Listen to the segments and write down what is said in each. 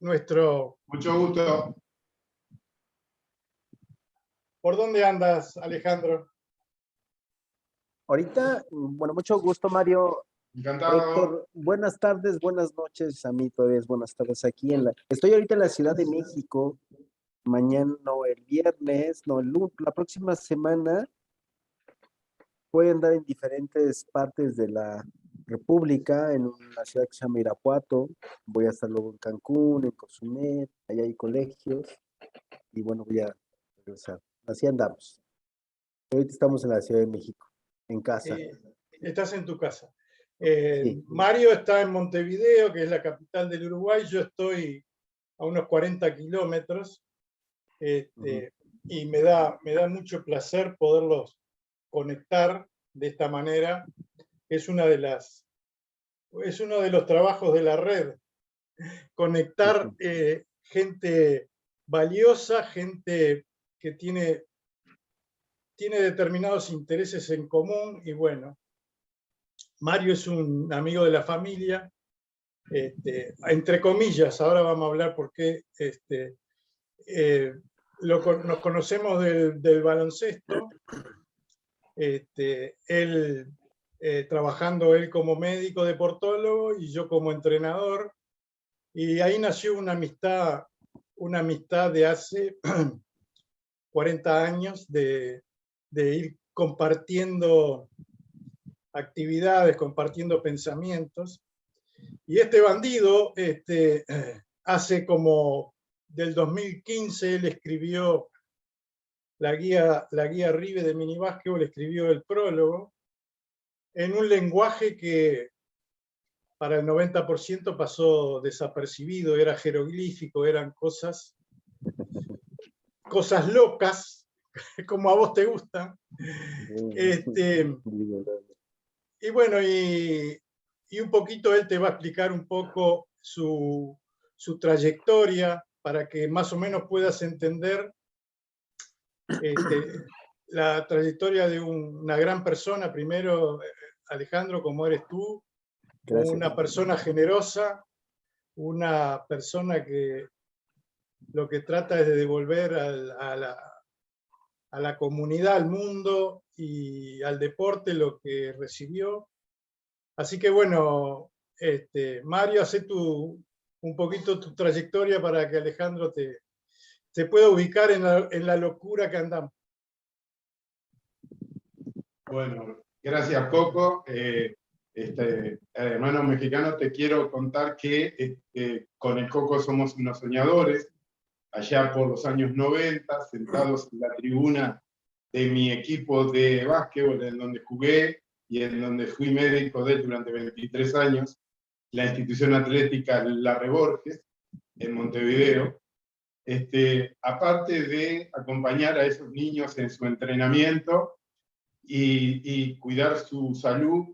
nuestro... Mucho gusto. ¿Por dónde andas, Alejandro? Ahorita, bueno, mucho gusto, Mario. Encantado. Héctor, buenas tardes, buenas noches, a mí todavía es buenas tardes aquí estoy ahorita en la Ciudad de México, mañana, no, el viernes, no, la próxima semana voy a andar en diferentes partes de la República, en una ciudad que se llama Irapuato, voy a estar luego en Cancún, en Cozumel, allá hay colegios, y bueno, voy a regresar. Así andamos. Ahorita estamos en la Ciudad de México, en casa. Estás en tu casa. Sí. Mario está en Montevideo, que es la capital del Uruguay. Yo estoy a unos 40 kilómetros y me da mucho placer poderlos conectar de esta manera. Es uno de los trabajos de la red, conectar gente valiosa, gente que tiene determinados intereses en común. Y bueno, Mario es un amigo de la familia, entre comillas. Ahora vamos a hablar por qué nos conocemos del baloncesto. Él trabajando él como médico deportólogo y yo como entrenador, y ahí nació una amistad de hace 40 años de ir compartiendo actividades, compartiendo pensamientos. Y este bandido, hace como del 2015, él escribió la guía Ribe de minibásquetbol, escribió el prólogo en un lenguaje que para el 90% pasó desapercibido, era jeroglífico, eran cosas locas, como a vos te gustan. Y bueno, y un poquito él te va a explicar un poco su trayectoria para que más o menos puedas entender la trayectoria de una gran persona. Primero, Alejandro, como eres tú. Gracias. Una persona generosa, una persona que lo que trata es de devolver a la comunidad, al mundo y al deporte lo que recibió. Así que bueno, Mario, hace un poquito tu trayectoria para que Alejandro te pueda ubicar en la locura que andamos. Bueno, gracias, Coco. Hermano mexicano, te quiero contar que con el Coco somos unos soñadores. Allá por los años 90, sentados en la tribuna de mi equipo de básquetbol, en donde jugué y en donde fui médico de él durante 23 años, la institución atlética Larre Borges, en Montevideo. Aparte de acompañar a esos niños en su entrenamiento y cuidar su salud,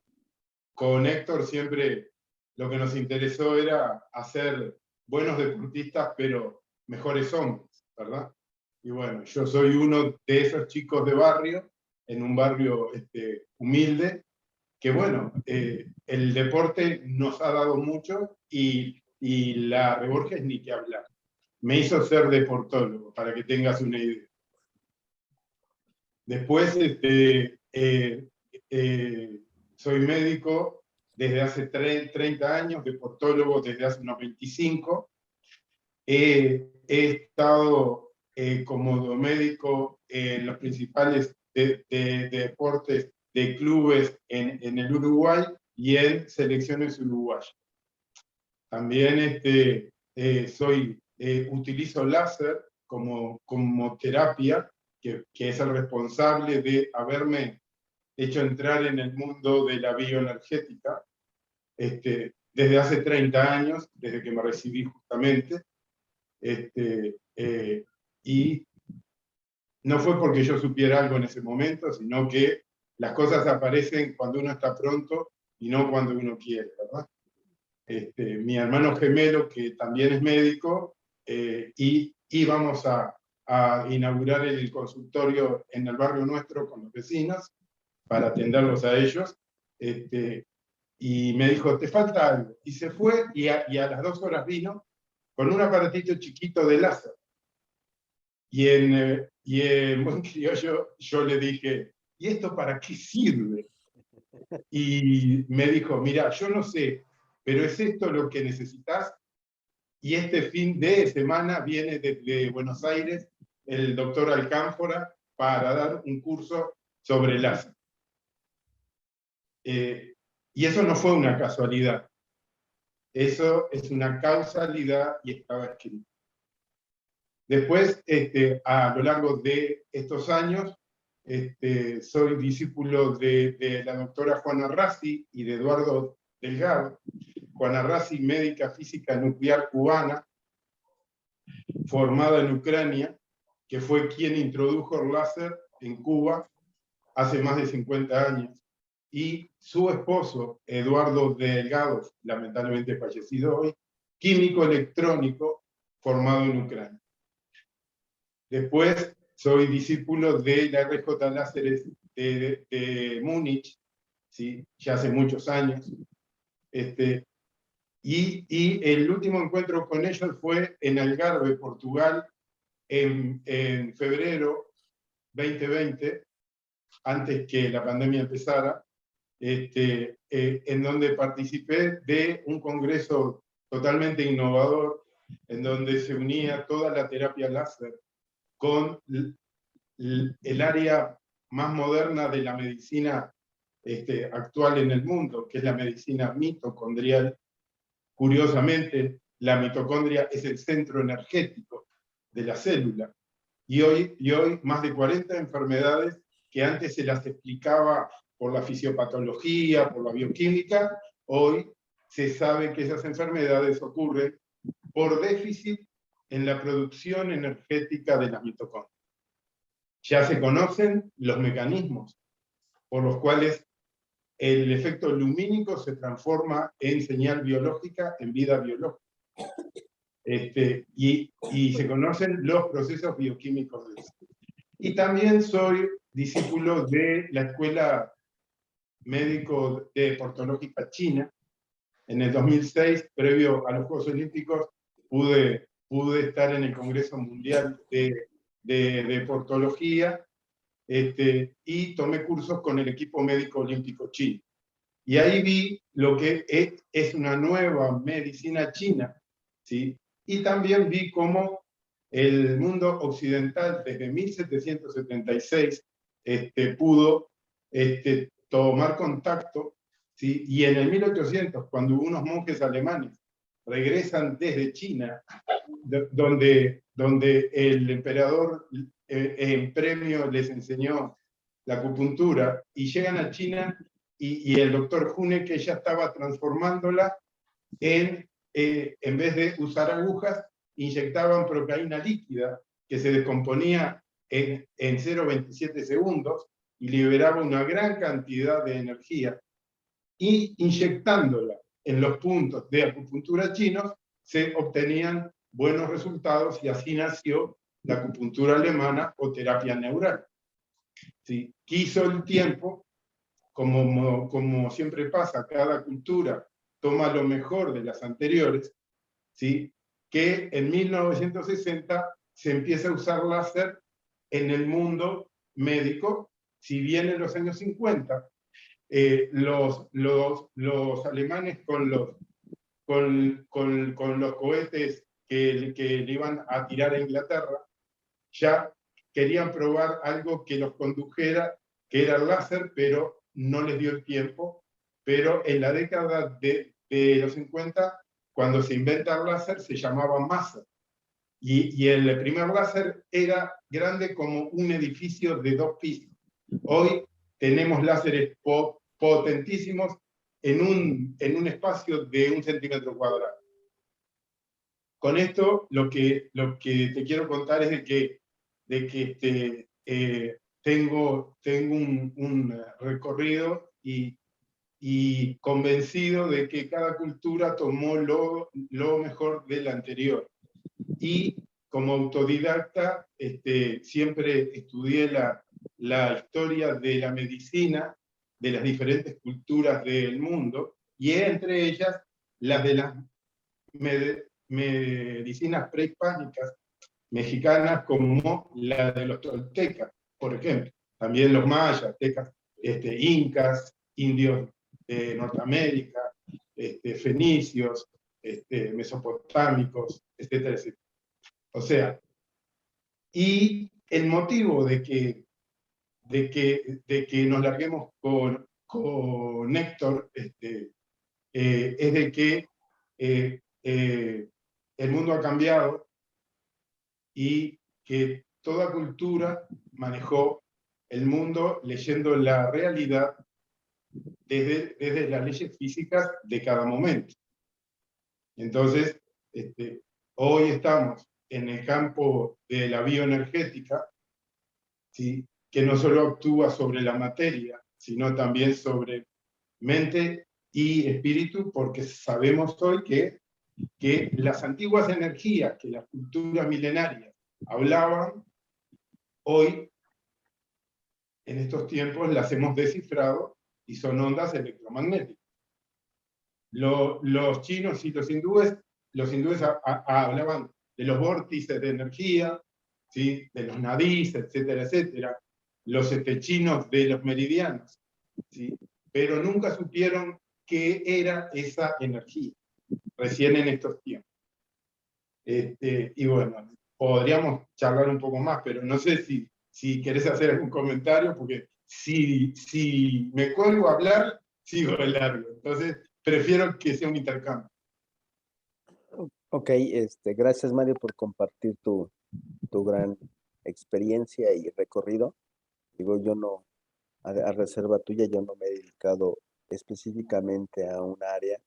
con Héctor siempre lo que nos interesó era hacer buenos deportistas, pero mejores hombres, ¿verdad? Y bueno, yo soy uno de esos chicos de barrio, en un barrio humilde, que bueno, el deporte nos ha dado mucho y la Borges ni que hablar. Me hizo ser deportólogo, para que tengas una idea. Después, soy médico desde hace 30 años, deportólogo desde hace unos 25. He estado como médico en los principales deportes de clubes en el Uruguay y en selecciones uruguayas. También utilizo láser como terapia, que es el responsable de haberme hecho entrar en el mundo de la bioenergética desde hace 30 años, desde que me recibí justamente. Y no fue porque yo supiera algo en ese momento, sino que las cosas aparecen cuando uno está pronto y no cuando uno quiere, ¿verdad? Mi hermano gemelo, que también es médico, y íbamos a inaugurar el consultorio en el barrio nuestro con los vecinos para atenderlos a ellos. y me dijo, te falta algo. Y se fue y a las 2 horas vino con un aparatito chiquito de láser. Y en buen criollo yo le dije, ¿y esto para qué sirve? Y me dijo, mira, yo no sé, pero es esto lo que necesitas. Y este fin de semana viene desde Buenos Aires el doctor Alcánfora para dar un curso sobre láser. Y eso no fue una casualidad. Eso es una causalidad y estaba escrito. Después, a lo largo de estos años, soy discípulo de la doctora Juana Rassi y de Eduardo Delgado. Juana Rassi, médica física nuclear cubana, formada en Ucrania, que fue quien introdujo el láser en Cuba hace más de 50 años. Y su esposo, Eduardo Delgado, lamentablemente fallecido hoy, químico electrónico formado en Ucrania. Después soy discípulo de la RJ Láseres de Múnich, ¿sí? Ya hace muchos años. Y el último encuentro con ellos fue en Algarve, Portugal, en febrero 2020, antes que la pandemia empezara, en donde participé de un congreso totalmente innovador, en donde se unía toda la terapia láser con el área más moderna de la medicina actual en el mundo, que es la medicina mitocondrial. Curiosamente, la mitocondria es el centro energético de la célula. Y hoy más de 40 enfermedades que antes se las explicaba por la fisiopatología, por la bioquímica, hoy se sabe que esas enfermedades ocurren por déficit en la producción energética de las mitocondrias. Ya se conocen los mecanismos por los cuales el efecto lumínico se transforma en señal biológica, en vida biológica. Y se conocen los procesos bioquímicos de eso. Y también soy discípulo de la Escuela Médico de Portológica China. En el 2006, previo a los Juegos Olímpicos, pude estar en el Congreso Mundial de Portología, y tomé cursos con el equipo médico olímpico chino. Y ahí vi lo que es una nueva medicina china, ¿sí? Y también vi cómo el mundo occidental desde 1776 pudo tomar contacto, ¿sí? Y en el 1800, cuando unos monjes alemanes regresan desde China, donde el emperador en premio les enseñó la acupuntura, y llegan a China y el doctor Huneke ya estaba transformándola en vez de usar agujas, inyectaban procaína líquida que se descomponía en 0,27 segundos y liberaba una gran cantidad de energía, y inyectándola en los puntos de acupuntura chinos se obtenían buenos resultados, y así nació la acupuntura alemana o terapia neural. ¿Sí? Quiso el tiempo, como siempre pasa, cada cultura toma lo mejor de las anteriores, ¿sí? Que en 1960 se empieza a usar láser en el mundo médico, si bien en los años 50 los alemanes con los cohetes que le iban a tirar a Inglaterra, ya querían probar algo que los condujera, que era el láser, pero no les dio el tiempo. Pero en la década de los 50, cuando se inventa el láser, se llamaba Maser. Y el primer láser era grande como un edificio de 2 pisos. Hoy tenemos láseres potentísimos en un espacio de 1 centímetro cuadrado. Con esto, lo que te quiero contar es de que tengo un recorrido y convencido de que cada cultura tomó lo mejor de la anterior. Y como autodidacta siempre estudié la historia de la medicina de las diferentes culturas del mundo, y entre ellas las de las medicinas prehispánicas mexicanas, como la de los toltecas, por ejemplo. También los mayas, aztecas, incas, indios de Norteamérica, fenicios, mesopotámicos, etcétera, etcétera. O sea, y el motivo de que nos larguemos con Héctor es de que el mundo ha cambiado y que toda cultura manejó el mundo leyendo la realidad desde las leyes físicas de cada momento. Entonces, hoy estamos en el campo de la bioenergética, ¿sí? Que no solo actúa sobre la materia, sino también sobre mente y espíritu, porque sabemos hoy que las antiguas energías que las culturas milenarias hablaban, hoy, en estos tiempos, las hemos descifrado y son ondas electromagnéticas. Los chinos y los hindúes hablaban de los vórtices de energía, ¿sí? De los nadís, etcétera, etcétera. Los chinos de los meridianos, ¿sí? Pero nunca supieron qué era esa energía, recién en estos tiempos. Y bueno, podríamos charlar un poco más, pero no sé si querés hacer algún comentario, porque si me cuelgo a hablar, sigo de largo. Entonces, prefiero que sea un intercambio. Ok, gracias Mario por compartir tu gran experiencia y recorrido. Digo, yo no, a reserva tuya, yo no me he dedicado específicamente a un área,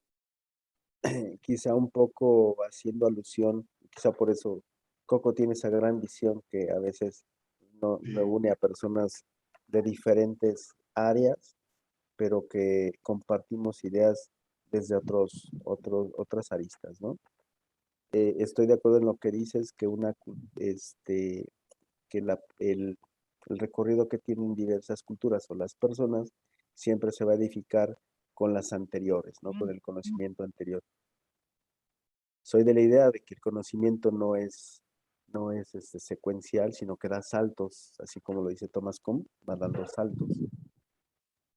quizá un poco haciendo alusión, quizá por eso Coco tiene esa gran visión que a veces no reúne a personas de diferentes áreas, pero que compartimos ideas desde otras aristas, ¿no? Estoy de acuerdo en lo que dices, que el recorrido que tienen diversas culturas o las personas siempre se va a edificar con las anteriores, ¿no? Con el conocimiento anterior. Soy de la idea de que el conocimiento no es secuencial, sino que da saltos, así como lo dice Thomas Kuhn, va dando saltos.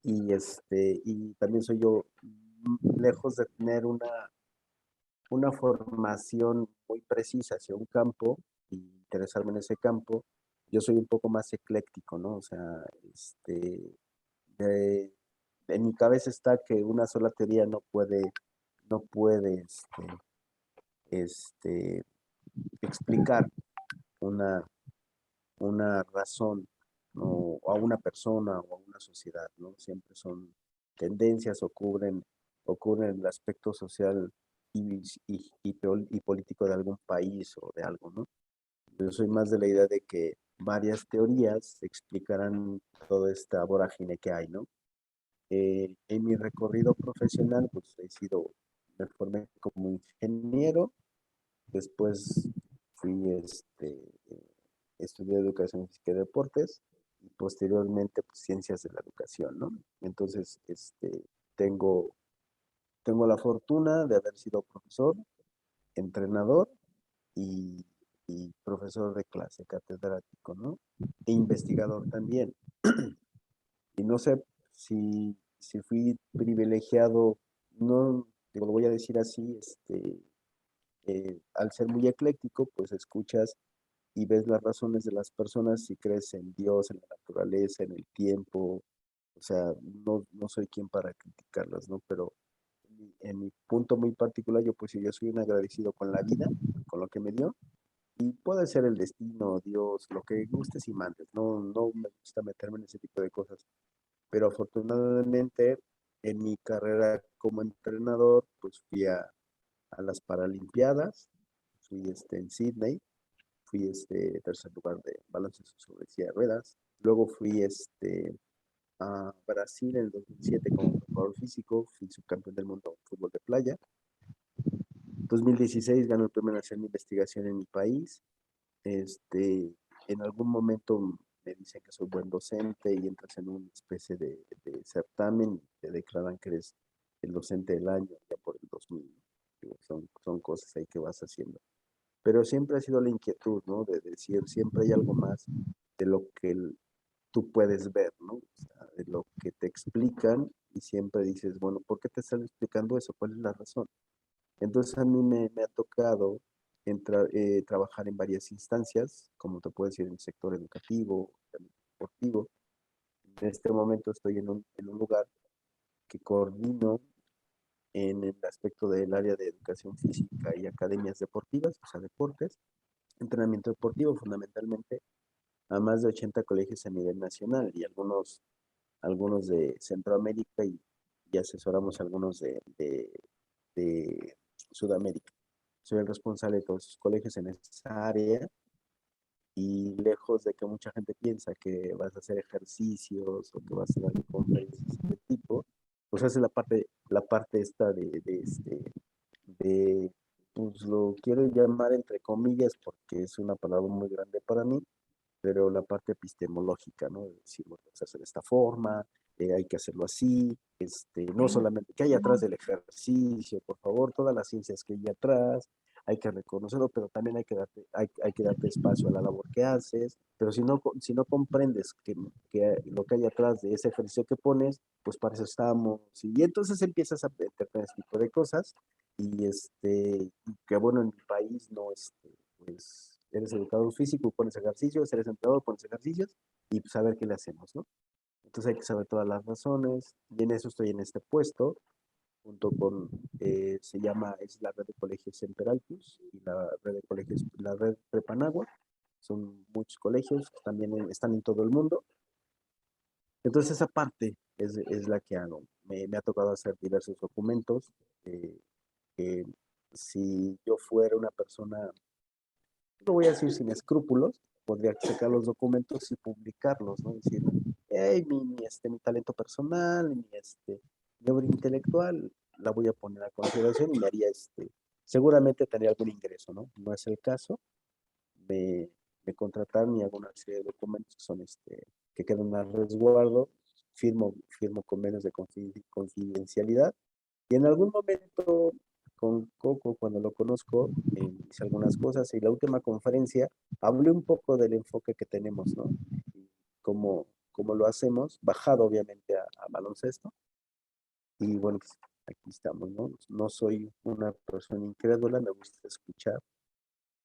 Y también soy yo, lejos de tener una formación muy precisa hacia un campo y interesarme en ese campo, yo soy un poco más ecléctico, ¿no? O sea, de- en mi cabeza está que una sola teoría no puede este, explicar una, una razón, ¿no? A una persona o a una sociedad, ¿no? Siempre son tendencias o cubren el aspecto social y político de algún país o de algo, ¿no? Yo soy más de la idea de que varias teorías explicarán toda esta vorágine que hay, ¿no? En mi recorrido profesional, pues me formé como ingeniero, después estudié educación física y deportes, y posteriormente, pues, ciencias de la educación, ¿no? Entonces, tengo, tengo la fortuna de haber sido profesor, entrenador y, y profesor de clase, catedrático, ¿no? E investigador también. Y no sé si fui privilegiado, no, digo, lo voy a decir así, al ser muy ecléctico, pues escuchas y ves las razones de las personas si crees en Dios, en la naturaleza, en el tiempo. O sea, no soy quien para criticarlas, ¿no? Pero en mi punto muy particular, yo soy un agradecido con la vida, con lo que me dio, y puede ser el destino, Dios, lo que gustes y mandes. No me gusta meterme en ese tipo de cosas. Pero afortunadamente, en mi carrera como entrenador, pues fui a las Paralimpiadas, fui en Sydney, fui tercer lugar de baloncesto sobre silla de ruedas. Luego fui a Brasil en el 2007 como preparador físico, fui subcampeón del mundo en fútbol de playa. 2016 ganó el Premio Nacional de Investigación en mi país. En algún momento me dicen que soy buen docente y entras en una especie de certamen, te declaran que eres el docente del año, ya por el 2000. Digo, son cosas ahí que vas haciendo. Pero siempre ha sido la inquietud, ¿no? De decir, siempre hay algo más de lo que tú puedes ver, ¿no? O sea, de lo que te explican y siempre dices, bueno, ¿por qué te están explicando eso? ¿Cuál es la razón? Entonces a mí me ha tocado trabajar en varias instancias, como te puedo decir, en el sector educativo, también deportivo. En este momento estoy en un lugar que coordino en el aspecto del área de educación física y academias deportivas, o sea, deportes, entrenamiento deportivo fundamentalmente, a más de 80 colegios a nivel nacional y algunos de Centroamérica y asesoramos a algunos de Sudamérica. Soy el responsable de todos esos colegios en esa área y lejos de que mucha gente piensa que vas a hacer ejercicios o que vas a dar conferencias de este tipo, pues hace la parte esta de, pues lo quiero llamar entre comillas porque es una palabra muy grande para mí, pero la parte epistemológica, ¿no? De decir, bueno, se hace de esta forma, hay que hacerlo así, no solamente que hay atrás del ejercicio, por favor, todas las ciencias que hay atrás, hay que reconocerlo, pero también hay que darte espacio a la labor que haces, pero si no comprendes que lo que hay atrás de ese ejercicio que pones, pues para eso estamos, y entonces empiezas a meter ese tipo de cosas, y que bueno, en mi país no, pues eres educador físico, pones ejercicios, eres entrenador, pones ejercicios, y pues a ver qué le hacemos, ¿no? Entonces hay que saber todas las razones, y en eso estoy en este puesto, junto con, es la red de colegios Semperaltus y la red de colegios, la red Prepanagua, son muchos colegios, también están en todo el mundo. Entonces esa parte es la que hago. Me ha tocado hacer diversos documentos, que si yo fuera una persona, no voy a decir sin escrúpulos, podría sacar los documentos y publicarlos, ¿no? Decir, hey, mi talento personal, mi obra intelectual, la voy a poner a consideración y me haría, seguramente tendría algún ingreso, ¿no? No es el caso. Me, me contrataron y hago una serie de documentos que son, que quedan a resguardo, firmo convenios de confidencialidad y en algún momento con Coco, cuando lo conozco, hice algunas cosas y la última conferencia hablé un poco del enfoque que tenemos, ¿no? Y cómo lo hacemos, bajado obviamente a baloncesto. Y bueno, pues aquí estamos, ¿no? No soy una persona incrédula, me gusta escuchar.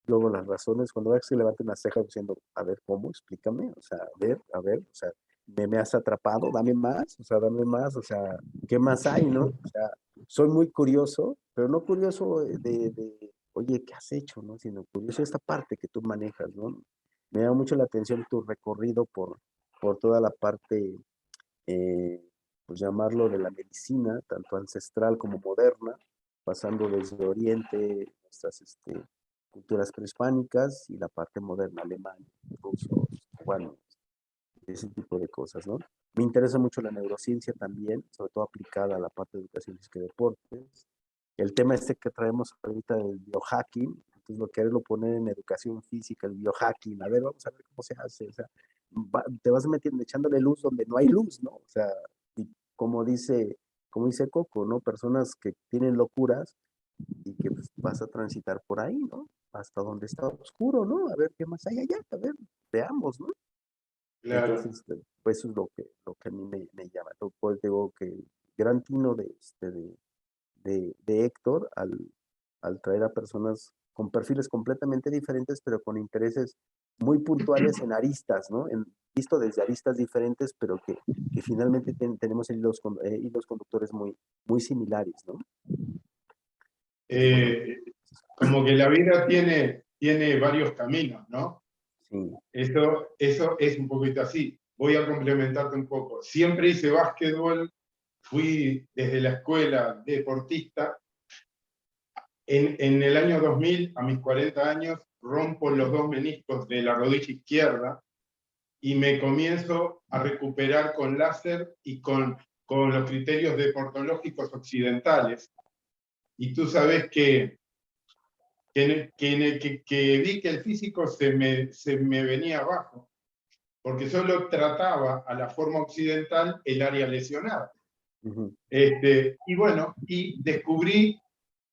Luego las razones, cuando veas que levante una ceja diciendo, a ver, ¿cómo? Explícame, o sea, a ver, o sea, me has atrapado, dame más, o sea, ¿qué más hay, no? O sea, soy muy curioso, pero no curioso oye, ¿qué has hecho, no? Sino curioso de esta parte que tú manejas, ¿no? Me llama mucho la atención tu recorrido por toda la parte, eh, pues llamarlo de la medicina, tanto ancestral como moderna, pasando desde Oriente, nuestras culturas prehispánicas y la parte moderna, alemán, ruso, cubano, ese tipo de cosas, ¿no? Me interesa mucho la neurociencia también, sobre todo aplicada a la parte de educación física y deportes. El tema que traemos ahorita del biohacking, entonces lo quiero poner en educación física, el biohacking, a ver, vamos a ver cómo se hace, o sea, te vas metiendo, echándole luz donde no hay luz, ¿no? O sea, y como dice Coco, ¿no? Personas que tienen locuras y que pues, vas a transitar por ahí, ¿no? Hasta donde está oscuro, ¿no? A ver qué más hay allá, a ver, veamos, ¿no? Claro. Entonces, pues eso es lo que a mí me llama. Pues digo que el gran tino de Héctor al traer a personas con perfiles completamente diferentes, pero con intereses muy puntuales en aristas, ¿no? Visto desde aristas diferentes, pero que finalmente tenemos hilos conductores muy, muy similares, ¿no? Entonces, bueno, Como que la vida tiene varios caminos, ¿no? sí. Eso es un poquito así. Voy a complementarte un poco. Siempre hice básquetbol, fui desde la escuela deportista. En el año 2000, a mis 40 años, rompo los dos meniscos de la rodilla izquierda y me comienzo a recuperar con láser y con los criterios deportológicos occidentales. Y tú sabes que vi que el físico se me venía abajo, porque solo trataba a la forma occidental el área lesionada. Y bueno, y descubrí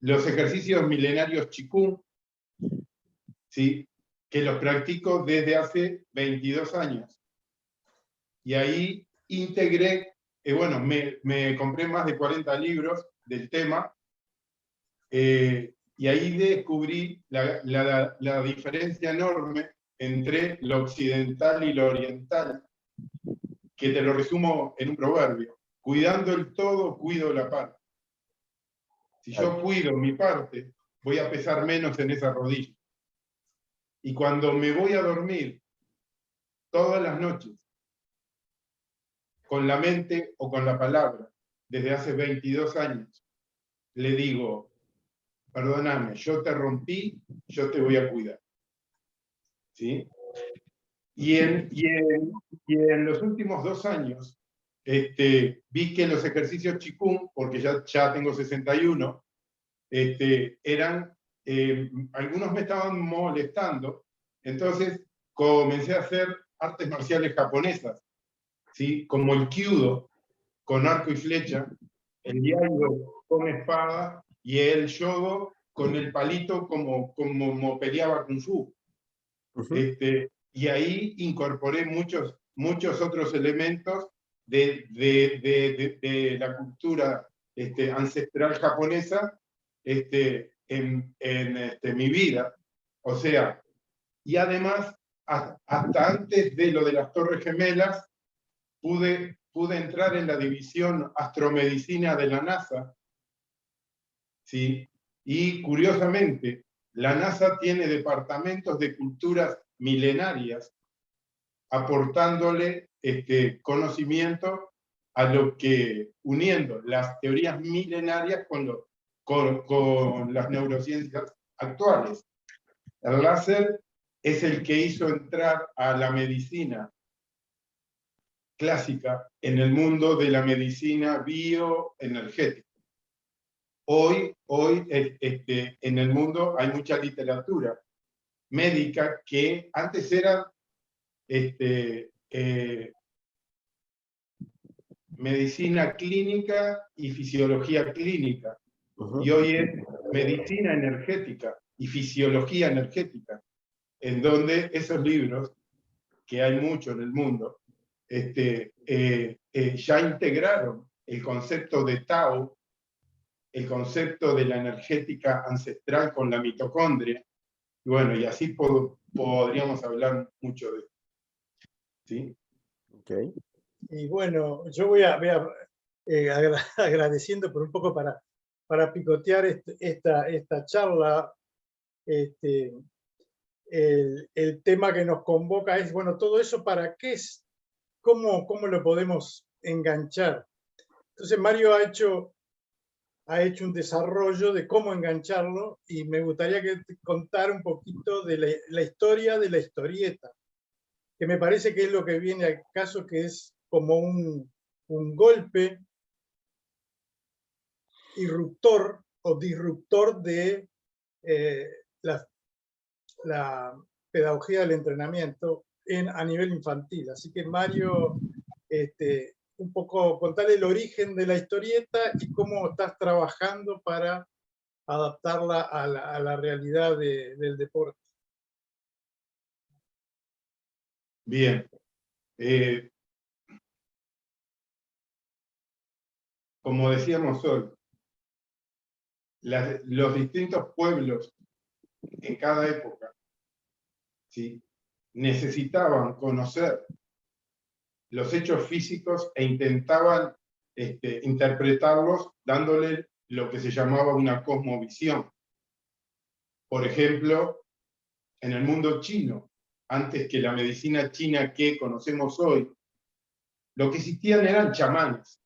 los ejercicios milenarios Qigong, ¿sí? Que los practico desde hace 22 años. Y ahí integré, bueno, me compré más de 40 libros del tema, y ahí descubrí la diferencia enorme entre lo occidental y lo oriental, que te lo resumo en un proverbio: cuidando el todo, cuido la parte. Si yo cuido mi parte, voy a pesar menos en esa rodilla. Y cuando me voy a dormir, todas las noches, con la mente o con la palabra, desde hace 22 años, le digo: perdóname, yo te rompí, yo te voy a cuidar. ¿Sí? Y en los últimos 2 años, vi que los ejercicios Qigong, porque ya tengo 61, eran, algunos me estaban molestando, entonces comencé a hacer artes marciales japonesas, ¿sí? Como el Kyudo, con arco y flecha, el Iaido con espada, y el Shodo con el palito como peleaba Kung Fu. Y ahí incorporé muchos otros elementos de la cultura ancestral japonesa en mi vida. O sea, y además, hasta antes de lo de las Torres Gemelas, pude entrar en la división astromedicina de la NASA, ¿sí? Y curiosamente, la NASA tiene departamentos de culturas milenarias, aportándole conocimiento a lo que, uniendo las teorías milenarias con las neurociencias actuales. El láser es el que hizo entrar a la medicina clásica en el mundo de la medicina bioenergética. Hoy en el mundo hay mucha literatura médica que antes era medicina clínica y fisiología clínica, y hoy es medicina energética y fisiología energética, en donde esos libros, que hay mucho en el mundo, ya integraron el concepto de Tao, el concepto de la energética ancestral con la mitocondria, y bueno, y así podríamos hablar mucho de esto. ¿Sí? Okay. Y bueno, yo voy agradeciendo por un poco para picotear esta charla. El tema que nos convoca es, bueno, todo eso para qué es, cómo lo podemos enganchar. Entonces Mario ha hecho un desarrollo de cómo engancharlo, y me gustaría contar un poquito de la historia de la historieta, que me parece que es lo que viene al caso, que es como un golpe irruptor o disruptor de la pedagogía del entrenamiento a nivel infantil. Así que Mario, un poco contarle el origen de la historieta y cómo estás trabajando para adaptarla a la realidad del deporte. Bien. Como decíamos hoy, los distintos pueblos en cada época, ¿sí?, necesitaban conocer los hechos físicos e intentaban interpretarlos dándole lo que se llamaba una cosmovisión. Por ejemplo, en el mundo chino, antes que la medicina china que conocemos hoy, lo que existían eran chamanes,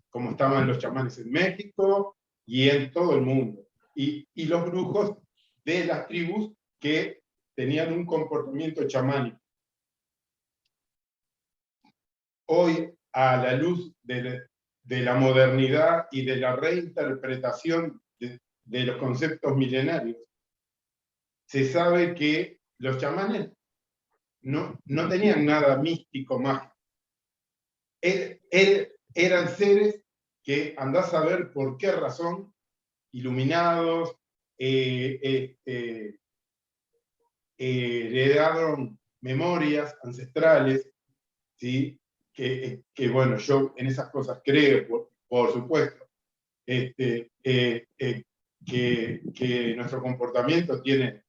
como estaban los chamanes en México y en todo el mundo, y los brujos de las tribus que tenían un comportamiento chamánico. Hoy, a la luz de la modernidad y de la reinterpretación de los conceptos milenarios, se sabe que los chamanes no tenían nada místico, mágico. Eran seres que andás a ver por qué razón, iluminados, heredaron memorias ancestrales, ¿sí? Bueno, yo en esas cosas creo, por supuesto, que nuestro comportamiento tiene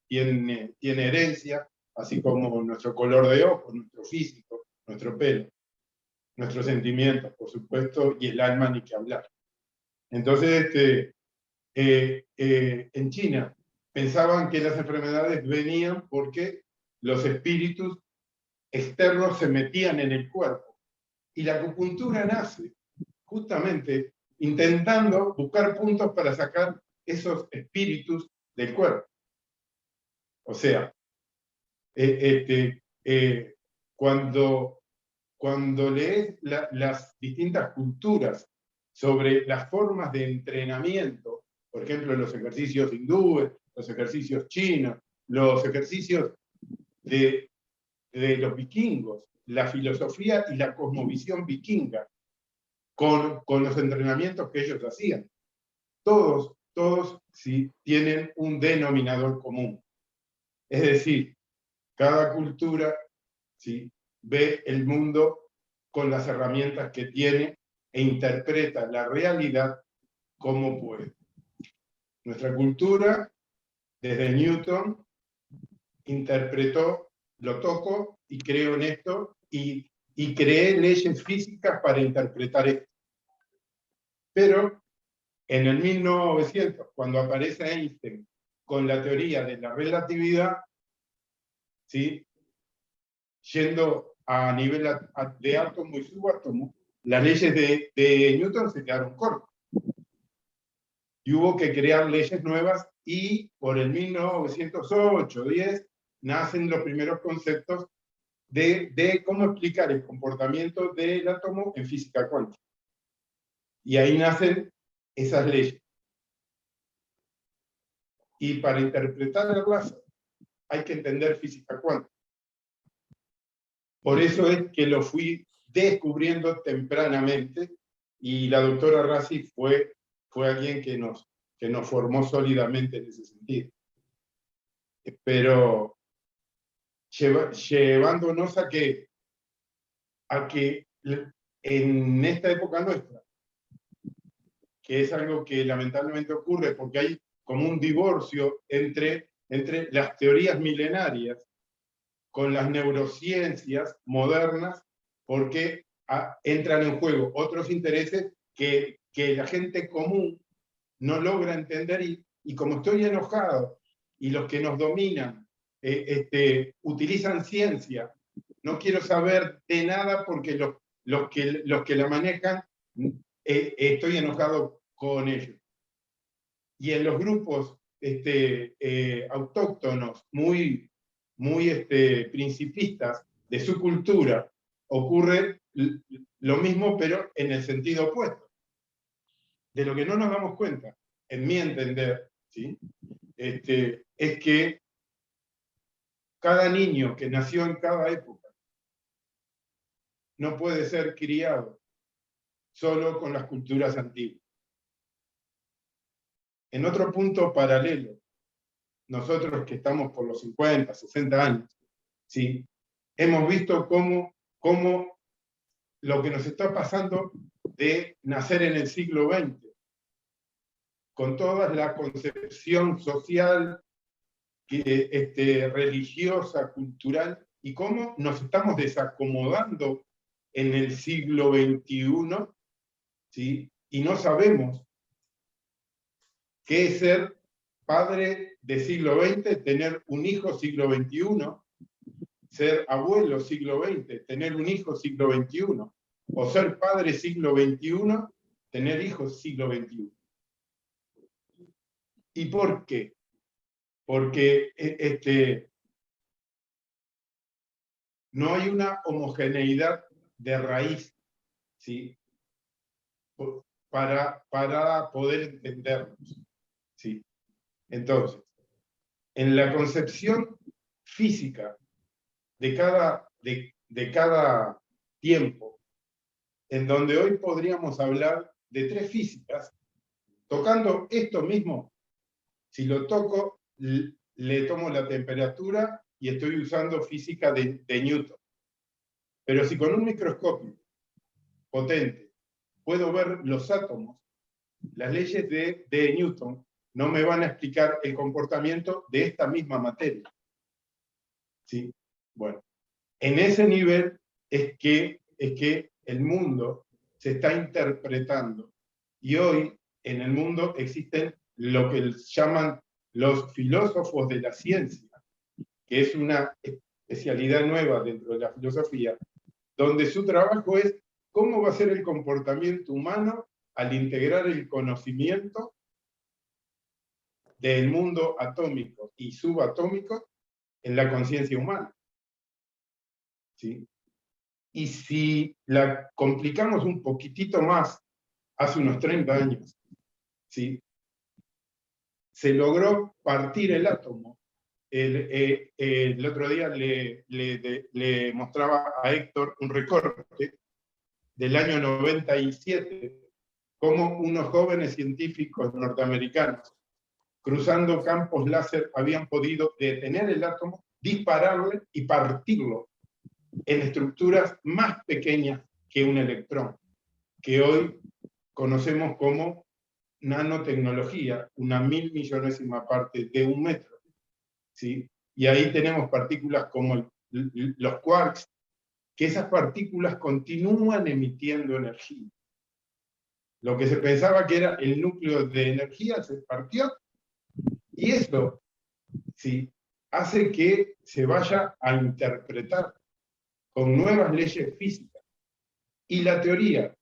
herencia, así como nuestro color de ojos, nuestro físico, nuestro pelo, nuestros sentimientos, por supuesto, y el alma ni que hablar. Entonces, en China pensaban que las enfermedades venían porque los espíritus externos se metían en el cuerpo. Y la acupuntura nace justamente intentando buscar puntos para sacar esos espíritus del cuerpo. O sea, cuando lees las distintas culturas sobre las formas de entrenamiento, por ejemplo, los ejercicios hindúes, los ejercicios chinos, los ejercicios de los vikingos, la filosofía y la cosmovisión vikinga, con los entrenamientos que ellos hacían. Todos sí, tienen un denominador común. Es decir, cada cultura sí, ve el mundo con las herramientas que tiene e interpreta la realidad como puede. Nuestra cultura, desde Newton, interpretó, lo toco y creo en esto, y creé leyes físicas para interpretar esto. Pero en el 1900, cuando aparece Einstein con la teoría de la relatividad, ¿sí? Yendo a nivel de átomo y subatómo, las leyes de Newton se quedaron cortas. Y hubo que crear leyes nuevas, y por el 1908-10 nacen los primeros conceptos de cómo explicar el comportamiento del átomo en física cuántica. Y ahí nacen esas leyes. Y para interpretar el láser hay que entender física cuántica. Por eso es que lo fui descubriendo tempranamente, y la doctora Rassi fue alguien que nos formó sólidamente en ese sentido. Pero llevándonos a que en esta época nuestra, que es algo que lamentablemente ocurre porque hay como un divorcio entre las teorías milenarias con las neurociencias modernas, porque entran en juego otros intereses que la gente común no logra entender, y como estoy enojado, y los que nos dominan utilizan ciencia, no quiero saber de nada porque los que la manejan, estoy enojado con ellos. Y en los grupos autóctonos, muy principistas de su cultura, ocurre lo mismo, pero en el sentido opuesto. De lo que no nos damos cuenta, en mi entender, ¿sí? Es que cada niño que nació en cada época no puede ser criado solo con las culturas antiguas. En otro punto paralelo, nosotros que estamos por los 50, 60 años, ¿sí? Hemos visto cómo lo que nos está pasando de nacer en el siglo XX, con toda la concepción social, religiosa, cultural, y cómo nos estamos desacomodando en el siglo XXI, ¿sí? Y no sabemos qué es ser padre de siglo XX, tener un hijo siglo XXI, ser abuelo siglo XX, tener un hijo siglo XXI, o ser padre siglo XXI, tener hijos siglo XXI. ¿Y por qué? Porque no hay una homogeneidad de raíz, ¿sí? Para poder entendernos, ¿sí? Entonces, en la concepción física de cada tiempo, en donde hoy podríamos hablar de 3 físicas, tocando esto mismo, si lo toco, le tomo la temperatura y estoy usando física de Newton. Pero si con un microscopio potente puedo ver los átomos, las leyes de Newton no me van a explicar el comportamiento de esta misma materia. ¿Sí? Bueno, en ese nivel es que el mundo se está interpretando. Y hoy en el mundo existen lo que llaman los filósofos de la ciencia, que es una especialidad nueva dentro de la filosofía, donde su trabajo es cómo va a ser el comportamiento humano al integrar el conocimiento del mundo atómico y subatómico en la conciencia humana. ¿Sí? Y si la complicamos un poquitito más, hace unos 30 años, ¿sí? Se logró partir el átomo. El otro día le mostraba a Héctor un recorte del año 97, cómo unos jóvenes científicos norteamericanos, cruzando campos láser, habían podido detener el átomo, dispararle y partirlo en estructuras más pequeñas que un electrón, que hoy conocemos como nanotecnología, una 1000.000.000ª parte de un metro. ¿Sí? Y ahí tenemos partículas como los quarks, que esas partículas continúan emitiendo energía. Lo que se pensaba que era el núcleo de energía se partió, y eso, ¿sí?, hace que se vaya a interpretar con nuevas leyes físicas. Y la teoría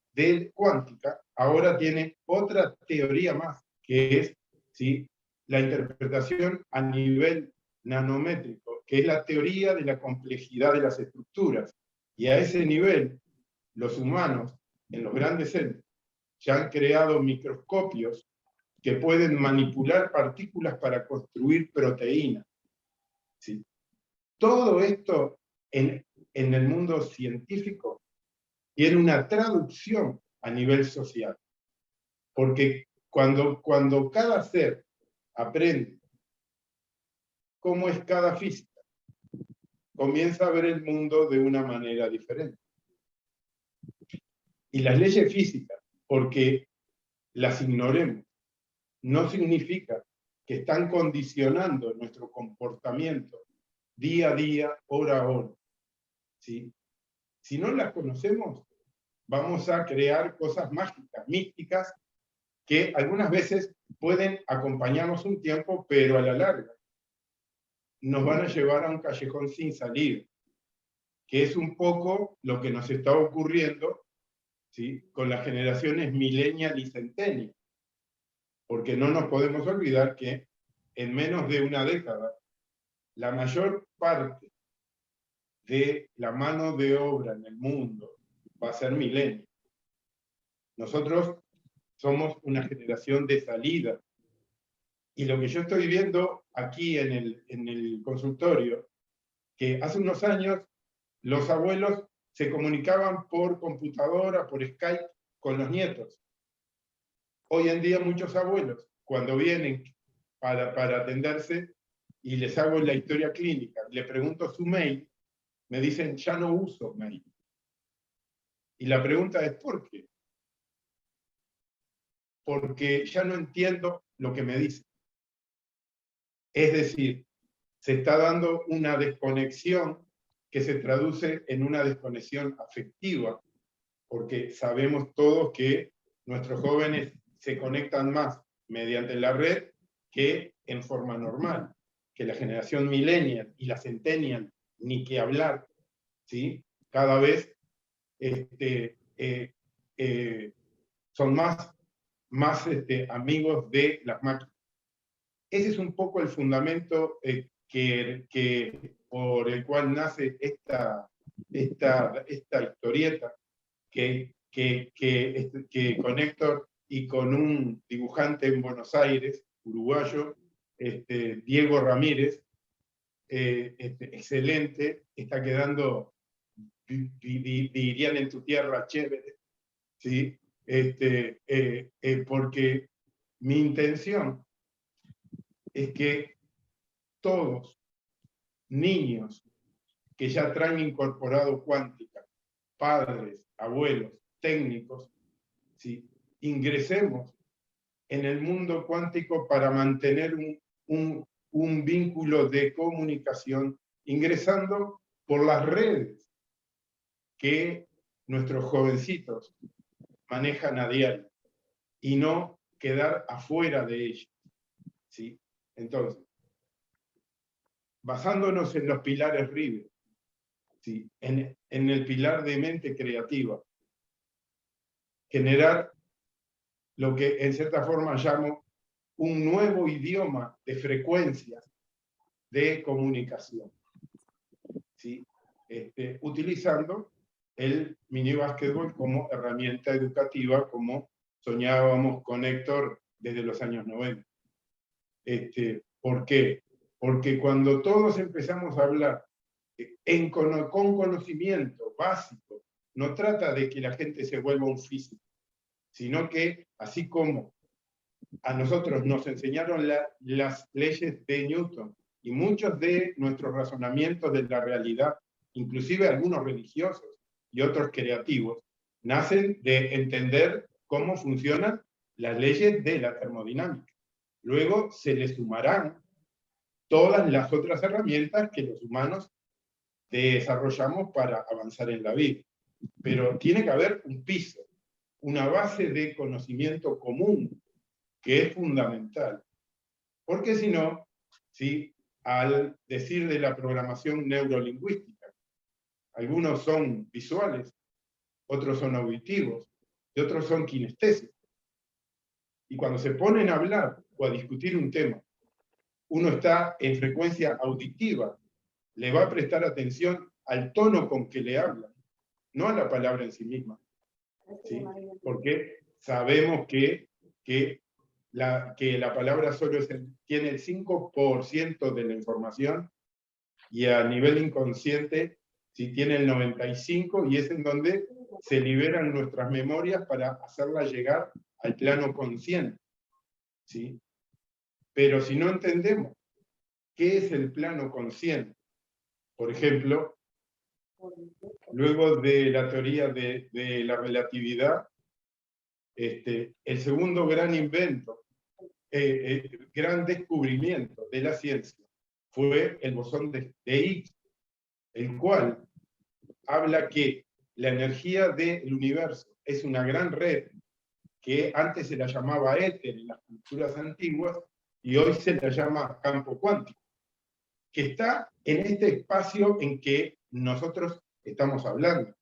cuántica ahora tiene otra teoría más, que es, ¿sí?, la interpretación a nivel nanométrico, que es la teoría de la complejidad de las estructuras. Y a ese nivel, los humanos, en los grandes centros, ya han creado microscopios que pueden manipular partículas para construir proteínas. ¿Sí? Todo esto en el mundo científico tiene una traducción a nivel social. Porque cuando cada ser aprende cómo es cada física, comienza a ver el mundo de una manera diferente. Y las leyes físicas, porque las ignoremos, no significa que están condicionando nuestro comportamiento día a día, hora a hora. ¿Sí? Si no las conocemos, vamos a crear cosas mágicas, místicas, que algunas veces pueden acompañarnos un tiempo, pero a la larga nos van a llevar a un callejón sin salida, que es un poco lo que nos está ocurriendo, ¿sí?, con las generaciones millennial y centennial. Porque no nos podemos olvidar que en menos de una década, la mayor parte de la mano de obra en el mundo va a ser millennial. Nosotros somos una generación de salida. Y lo que yo estoy viendo aquí en el consultorio, que hace unos años los abuelos se comunicaban por computadora, por Skype, con los nietos. Hoy en día muchos abuelos, cuando vienen para atenderse y les hago la historia clínica, le pregunto su mail, me dicen, ya no uso mail. Y la pregunta es, ¿por qué? Porque ya no entiendo lo que me dicen. Es decir, se está dando una desconexión que se traduce en una desconexión afectiva, porque sabemos todos que nuestros jóvenes se conectan más mediante la red que en forma normal, que la generación millennial y la centennial, ni que hablar, ¿sí?, cada vez son más amigos de las máquinas. Ese es un poco el fundamento por el cual nace esta historieta que con Héctor y con un dibujante en Buenos Aires, uruguayo, Diego Ramírez, excelente, está quedando, dirían en tu tierra, chévere, ¿sí? porque mi intención es que todos, niños que ya traen incorporado cuántica, padres, abuelos, técnicos, ¿sí?, ingresemos en el mundo cuántico para mantener un vínculo de comunicación, ingresando por las redes que nuestros jovencitos manejan a diario, y no quedar afuera de ellas, ¿sí? Entonces, basándonos en los pilares River, ¿sí?, en el pilar de mente creativa, generar lo que en cierta forma llamo un nuevo idioma de frecuencias de comunicación, ¿sí? Utilizando el mini básquetbol como herramienta educativa, como soñábamos con Héctor desde los años 90. ¿Por qué? Porque cuando todos empezamos a hablar con conocimiento básico, no trata de que la gente se vuelva un físico, sino que, así como a nosotros nos enseñaron las leyes de Newton y muchos de nuestros razonamientos de la realidad, inclusive algunos religiosos y otros creativos, nacen de entender cómo funcionan las leyes de la termodinámica. Luego se le sumarán todas las otras herramientas que los humanos desarrollamos para avanzar en la vida. Pero tiene que haber un piso, una base de conocimiento común, que es fundamental. Porque si no, ¿sí?, al decir de la programación neurolingüística, algunos son visuales, otros son auditivos, y otros son kinestésicos. Y cuando se ponen a hablar o a discutir un tema, uno está en frecuencia auditiva, le va a prestar atención al tono con que le hablan, no a la palabra en sí misma, ¿sí? Porque sabemos que la palabra solo tiene el 5% de la información, y a nivel inconsciente sí tiene el 95%, y es en donde se liberan nuestras memorias para hacerlas llegar al plano consciente, ¿sí? Pero si no entendemos qué es el plano consciente, por ejemplo, luego de la teoría de la relatividad, el segundo gran invento, gran descubrimiento de la ciencia fue el bosón de Higgs, el cual habla que la energía del universo es una gran red que antes se la llamaba éter en las culturas antiguas y hoy se la llama campo cuántico, que está en este espacio en que nosotros estamos hablando.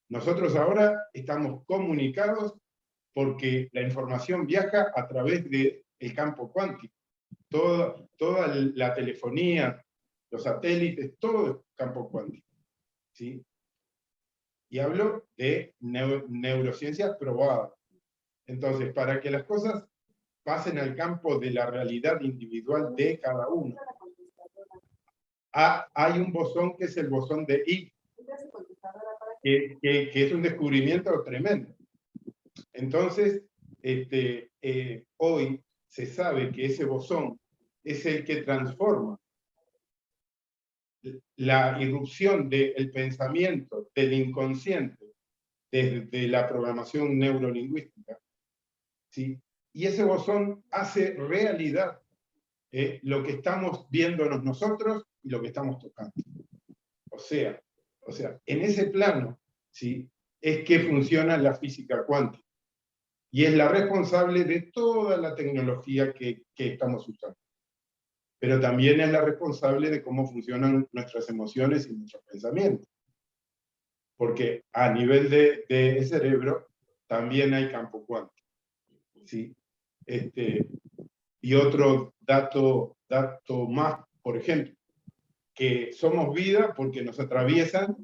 Nosotros ahora estamos comunicados porque la información viaja a través del campo cuántico. Toda la telefonía, los satélites, todo es campo cuántico, ¿sí? Y hablo de neurociencias probadas. Entonces, para que las cosas pasen al campo de la realidad individual de cada uno, hay un bosón que es el bosón de Higgs, que es un descubrimiento tremendo. Entonces, hoy se sabe que ese bosón es el que transforma la irrupción del pensamiento, del inconsciente, desde la programación neurolingüística, ¿sí? Y ese bosón hace realidad lo que estamos viéndonos nosotros y lo que estamos tocando. O sea, en ese plano, ¿sí?, es que funciona la física cuántica. Y es la responsable de toda la tecnología que estamos usando. Pero también es la responsable de cómo funcionan nuestras emociones y nuestros pensamientos. Porque a nivel de cerebro también hay campo cuántico, ¿sí? Y otro dato más, por ejemplo, que somos vida porque nos atraviesan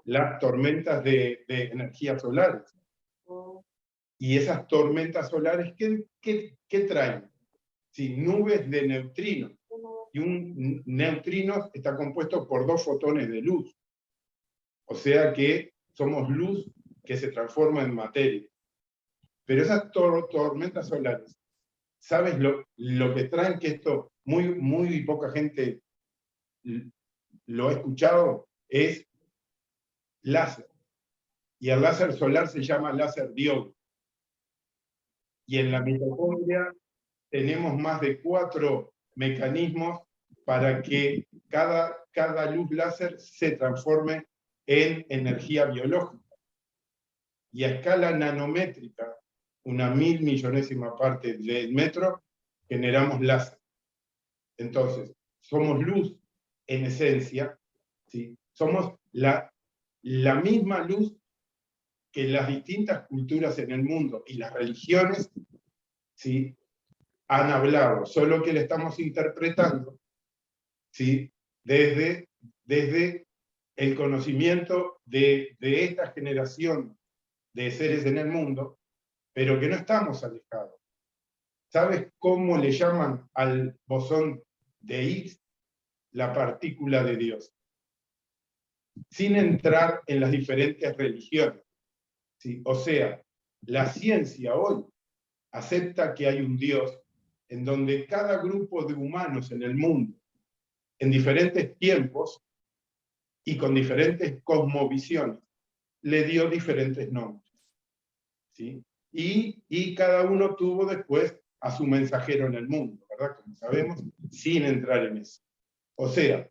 las tormentas de energía solares. Y esas tormentas solares, ¿qué traen? Sí, nubes de neutrinos. Y un neutrino está compuesto por 2 fotones de luz. O sea que somos luz que se transforma en materia. Pero esas tormentas solares, ¿sabes lo que traen? Que esto muy poca gente lo ha escuchado, es láser. Y el láser solar se llama láser diodo. Y en la mitocondria tenemos más de 4 mecanismos para que cada luz láser se transforme en energía biológica. Y a escala nanométrica, una 1000 millonésima parte del metro, generamos láser. Entonces, somos luz en esencia, ¿sí? Somos la misma luz que las distintas culturas en el mundo y las religiones, ¿sí?, han hablado, solo que le estamos interpretando, ¿sí?, desde el conocimiento de esta generación de seres en el mundo, pero que no estamos alejados. ¿Sabes cómo le llaman al bosón de Higgs? La partícula de Dios. Sin entrar en las diferentes religiones, ¿sí? O sea, la ciencia hoy acepta que hay un Dios en donde cada grupo de humanos en el mundo, en diferentes tiempos y con diferentes cosmovisiones, le dio diferentes nombres, ¿sí? Y cada uno tuvo después a su mensajero en el mundo, ¿verdad? Como sabemos, sin entrar en eso. O sea,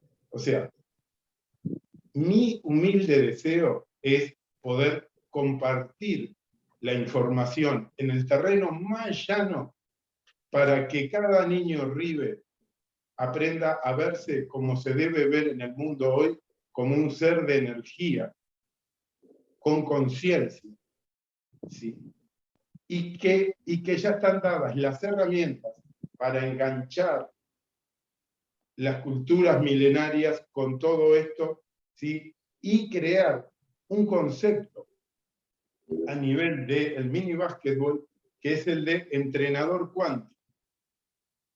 mi humilde deseo es poder compartir la información en el terreno más llano para que cada niño Rive aprenda a verse como se debe ver en el mundo hoy, como un ser de energía, con conciencia, ¿sí? Y que ya están dadas las herramientas para enganchar las culturas milenarias con todo esto, ¿sí? Y crear un concepto a nivel del mini básquetbol, que es el de entrenador cuántico,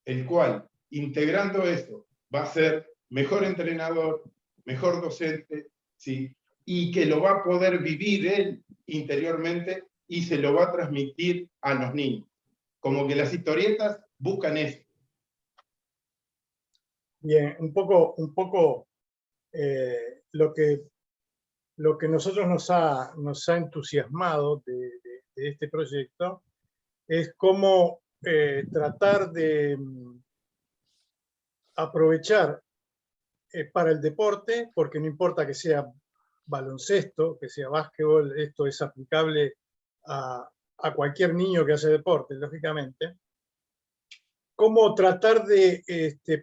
el cual, integrando eso, va a ser mejor entrenador, mejor docente, ¿sí? Y que lo va a poder vivir él interiormente y se lo va a transmitir a los niños. Como que las historietas buscan eso. Bien, un poco lo que nosotros nos ha entusiasmado de este proyecto es cómo tratar de aprovechar para el deporte, porque no importa que sea baloncesto, que sea básquetbol, esto es aplicable a cualquier niño que hace deporte, lógicamente, cómo tratar de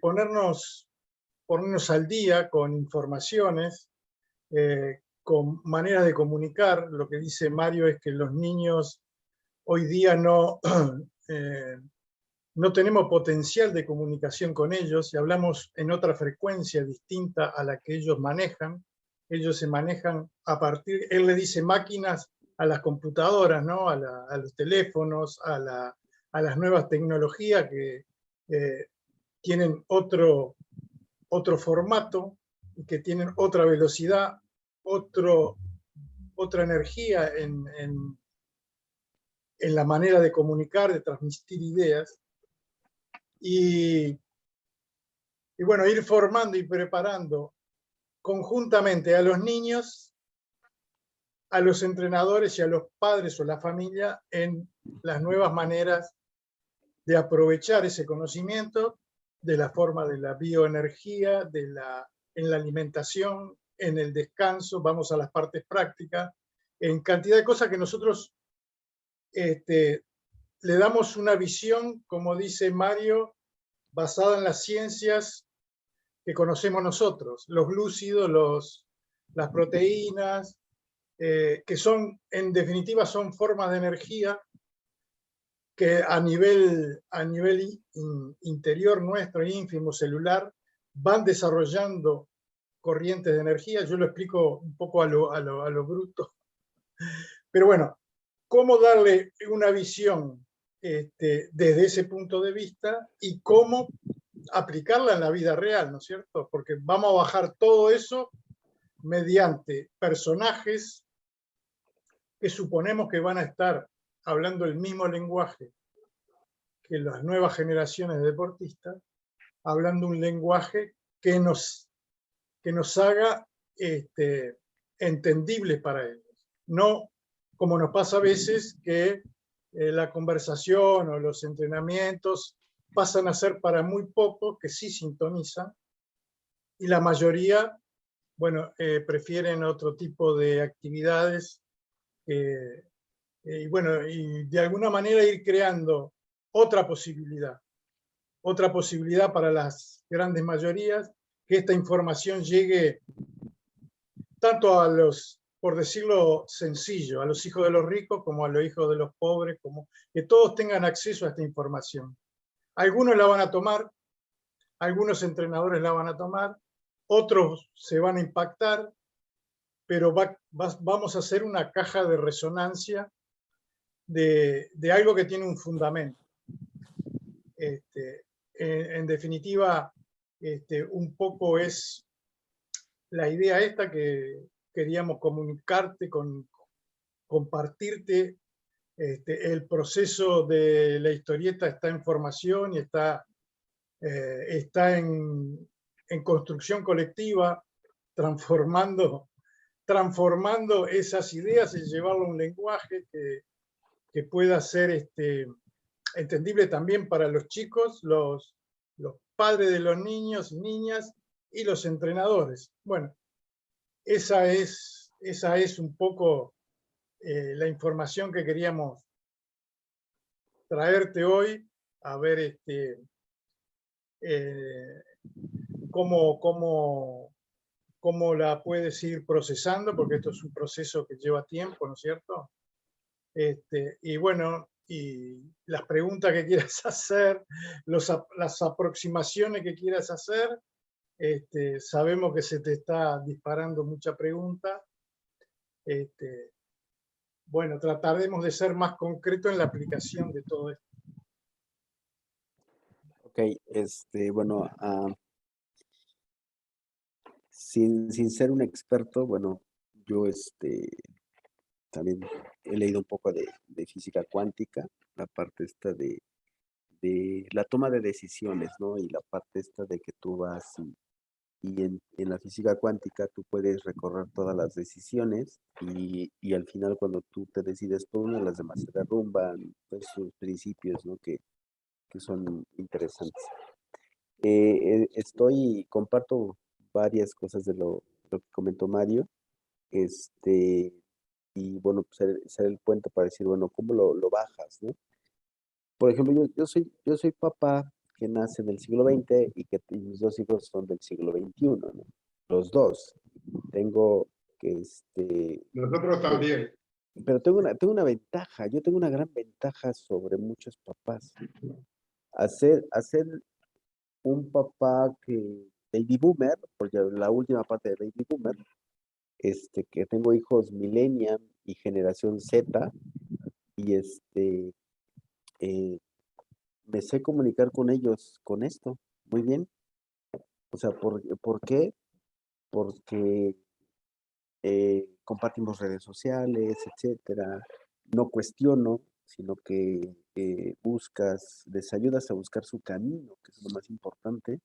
ponernos al día con informaciones, con maneras de comunicar. Lo que dice Mario es que los niños hoy día no tenemos potencial de comunicación con ellos y hablamos en otra frecuencia distinta a la que ellos manejan. Ellos se manejan a partir, él le dice máquinas a las computadoras, ¿no? a los teléfonos, a las nuevas tecnologías que tienen otro formato y que tienen otra velocidad, otra energía en la manera de comunicar, de transmitir ideas. Y bueno, ir formando y preparando conjuntamente a los niños, a los entrenadores y a los padres o la familia en las nuevas maneras de aprovechar ese conocimiento, de la forma de la bioenergía, en la alimentación, en el descanso, vamos a las partes prácticas, en cantidad de cosas que nosotros le damos una visión, como dice Mario, basada en las ciencias que conocemos nosotros, los glúcidos, las proteínas, que son, en definitiva, son formas de energía que a nivel interior nuestro, ínfimo, celular, van desarrollando corrientes de energía. Yo lo explico un poco a lo bruto. Pero bueno, cómo darle una visión desde ese punto de vista y cómo aplicarla en la vida real, ¿no es cierto? Porque vamos a bajar todo eso mediante personajes que suponemos que van a estar hablando el mismo lenguaje que las nuevas generaciones de deportistas, hablando un lenguaje que nos haga entendible para ellos. No como nos pasa a veces que la conversación o los entrenamientos pasan a ser para muy pocos que sí sintonizan y la mayoría, bueno, prefieren otro tipo de actividades y bueno, y de alguna manera ir creando otra posibilidad para las grandes mayorías, que esta información llegue tanto a los, por decirlo sencillo, a los hijos de los ricos como a los hijos de los pobres, como que todos tengan acceso a esta información. Algunos la van a tomar, algunos entrenadores la van a tomar, otros se van a impactar, pero vamos a hacer una caja de resonancia de algo que tiene un fundamento. En definitiva, un poco es la idea esta que queríamos comunicarte, compartirte. El proceso de la historieta está en formación y está en construcción colectiva, transformando esas ideas y llevarlo a un lenguaje que pueda ser entendible también para los chicos, los padres de los niños y niñas y los entrenadores. Bueno, esa es un poco la información que queríamos traerte hoy, a ver cómo la puedes ir procesando, porque esto es un proceso que lleva tiempo, ¿no es cierto? Y bueno, y las preguntas que quieras hacer, las aproximaciones que quieras hacer, sabemos que se te está disparando mucha pregunta. Bueno, trataremos de ser más concreto en la aplicación de todo esto. Ok, bueno, sin ser un experto, bueno, yo también he leído un poco de física cuántica, la parte esta de la toma de decisiones, ¿no? Y la parte esta de que tú vas y en la física cuántica tú puedes recorrer todas las decisiones y al final cuando tú te decides por una, las demás se derrumban, pues sus principios, ¿no? Que son interesantes. Comparto varias cosas de lo que comentó Mario, y bueno, pues ser el puente para decir, bueno, ¿cómo lo bajas, no? Por ejemplo, yo soy papá que nace en el siglo XX y mis dos hijos son del siglo XXI, ¿no? Los dos. Tengo que, Nosotros también. pero tengo una ventaja, yo tengo una gran ventaja sobre muchos papás. Hacer un papá baby boomer, porque la última parte de baby boomer, que tengo hijos millennial y generación Z, y me sé comunicar con ellos con esto, muy bien. O sea, ¿por qué? Porque compartimos redes sociales, etcétera. No cuestiono, sino que les ayudas a buscar su camino, que es lo más importante.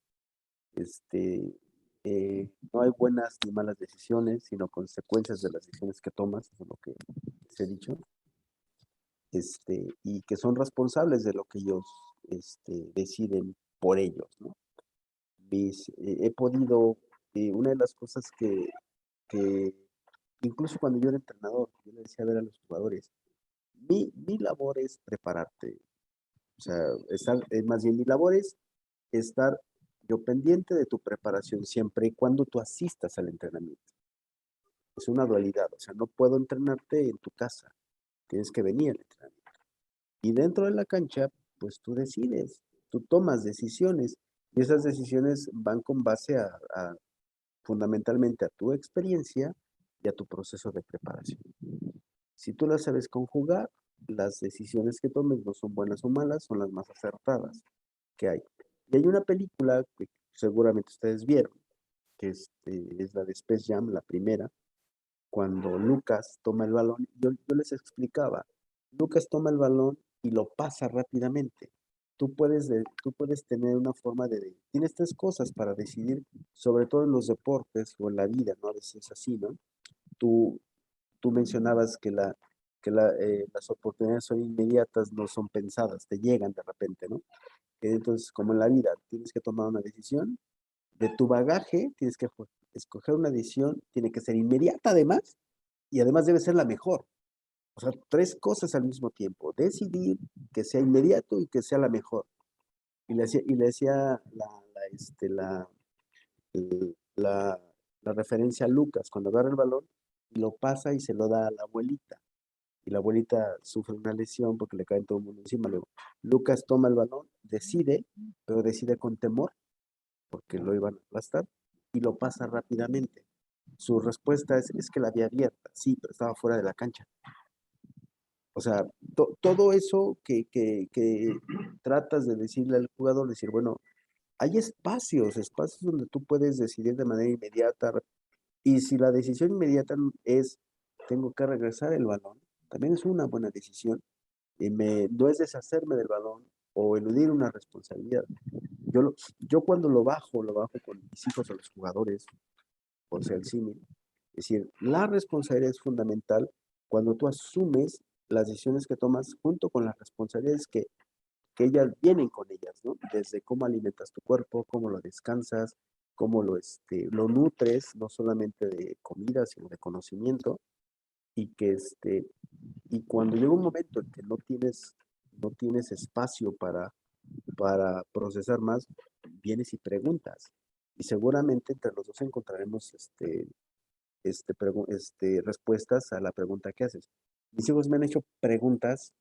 No hay buenas ni malas decisiones, sino consecuencias de las decisiones que tomas, eso es lo que les he dicho. Y que son responsables de lo que ellos deciden por ellos, ¿no? He podido, una de las cosas que incluso cuando yo era entrenador, yo le decía a ver a los jugadores, mi labor es prepararte, o sea, más bien mi labor es estar yo pendiente de tu preparación siempre y cuando tú asistas al entrenamiento. Es una dualidad, o sea, no puedo entrenarte en tu casa, tienes que venir al entrenamiento. Y dentro de la cancha, pues tú decides, tú tomas decisiones y esas decisiones van con base fundamentalmente a tu experiencia y a tu proceso de preparación. Si tú las sabes conjugar, las decisiones que tomes no son buenas o malas, son las más acertadas que hay. Y hay una película que seguramente ustedes vieron, que es la de Space Jam, la primera, cuando Lucas toma el balón, yo les explicaba, Lucas toma el balón y lo pasa rápidamente. Tú puedes tener una forma tienes tres cosas para decidir, sobre todo en los deportes o en la vida, ¿no? A veces es así, ¿no? Tú, tú mencionabas las oportunidades son inmediatas, no son pensadas, te llegan de repente, ¿no? Entonces, como en la vida, tienes que tomar una decisión. De tu bagaje, tienes que escoger una decisión, tiene que ser inmediata además, y además debe ser la mejor. O sea, tres cosas al mismo tiempo. Decidir que sea inmediato y que sea la mejor. Y le decía la, la referencia a Lucas, cuando agarra el balón, lo pasa y se lo da a la abuelita. Y la abuelita sufre una lesión porque le cae todo el mundo encima. Luego, Lucas toma el balón, decide, pero decide con temor, porque lo iban a aplastar, y lo pasa rápidamente. Su respuesta es que la había abierta, sí, pero estaba fuera de la cancha. O sea, todo eso que tratas de decirle al jugador, decir, bueno, hay espacios donde tú puedes decidir de manera inmediata. Y si la decisión inmediata es, tengo que regresar el balón, también es una buena decisión. No es deshacerme del balón o eludir una responsabilidad. Yo cuando lo bajo con mis hijos o los jugadores, por ser el símil. Es decir, la responsabilidad es fundamental cuando tú asumes las decisiones que tomas junto con las responsabilidades que ellas vienen con ellas, ¿no? Desde cómo alimentas tu cuerpo, cómo lo descansas, cómo lo nutres, no solamente de comida, sino de conocimiento, y y cuando llega un momento en que no tienes espacio para procesar más, vienes y preguntas. Y seguramente entre los dos encontraremos respuestas a la pregunta que haces. Mis hijos me han hecho preguntas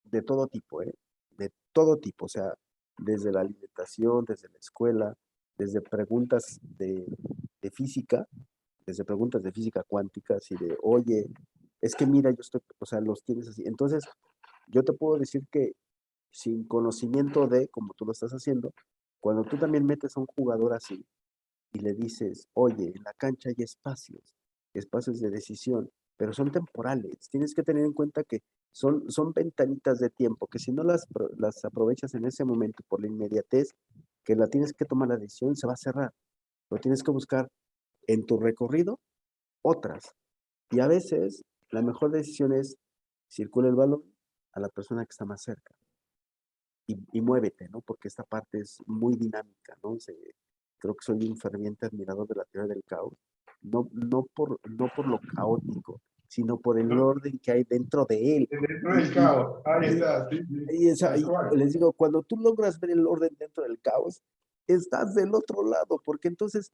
de todo tipo, ¿eh? De todo tipo, o sea, desde la alimentación, desde la escuela, desde preguntas de física, desde preguntas de física cuántica, así de, oye, es que mira, o sea, los tienes así. Entonces, yo te puedo decir que sin conocimiento como tú lo estás haciendo, cuando tú también metes a un jugador así, y le dices, oye, en la cancha hay espacios de decisión, pero son temporales. Tienes que tener en cuenta que son ventanitas de tiempo, que si no las aprovechas en ese momento por la inmediatez, que la tienes que tomar la decisión, se va a cerrar. Lo tienes que buscar en tu recorrido otras. Y a veces la mejor decisión es circula el balón a la persona que está más cerca y muévete, ¿no? Porque esta parte es muy dinámica, ¿no? Creo que soy un ferviente admirador de la teoría del caos, no por lo caótico, sino por el ¿no? orden que hay dentro de él. Dentro Y, del caos, ahí y, está, sí, sí, y tal cual. les digo, cuando tú logras ver el orden dentro del caos, estás del otro lado, porque entonces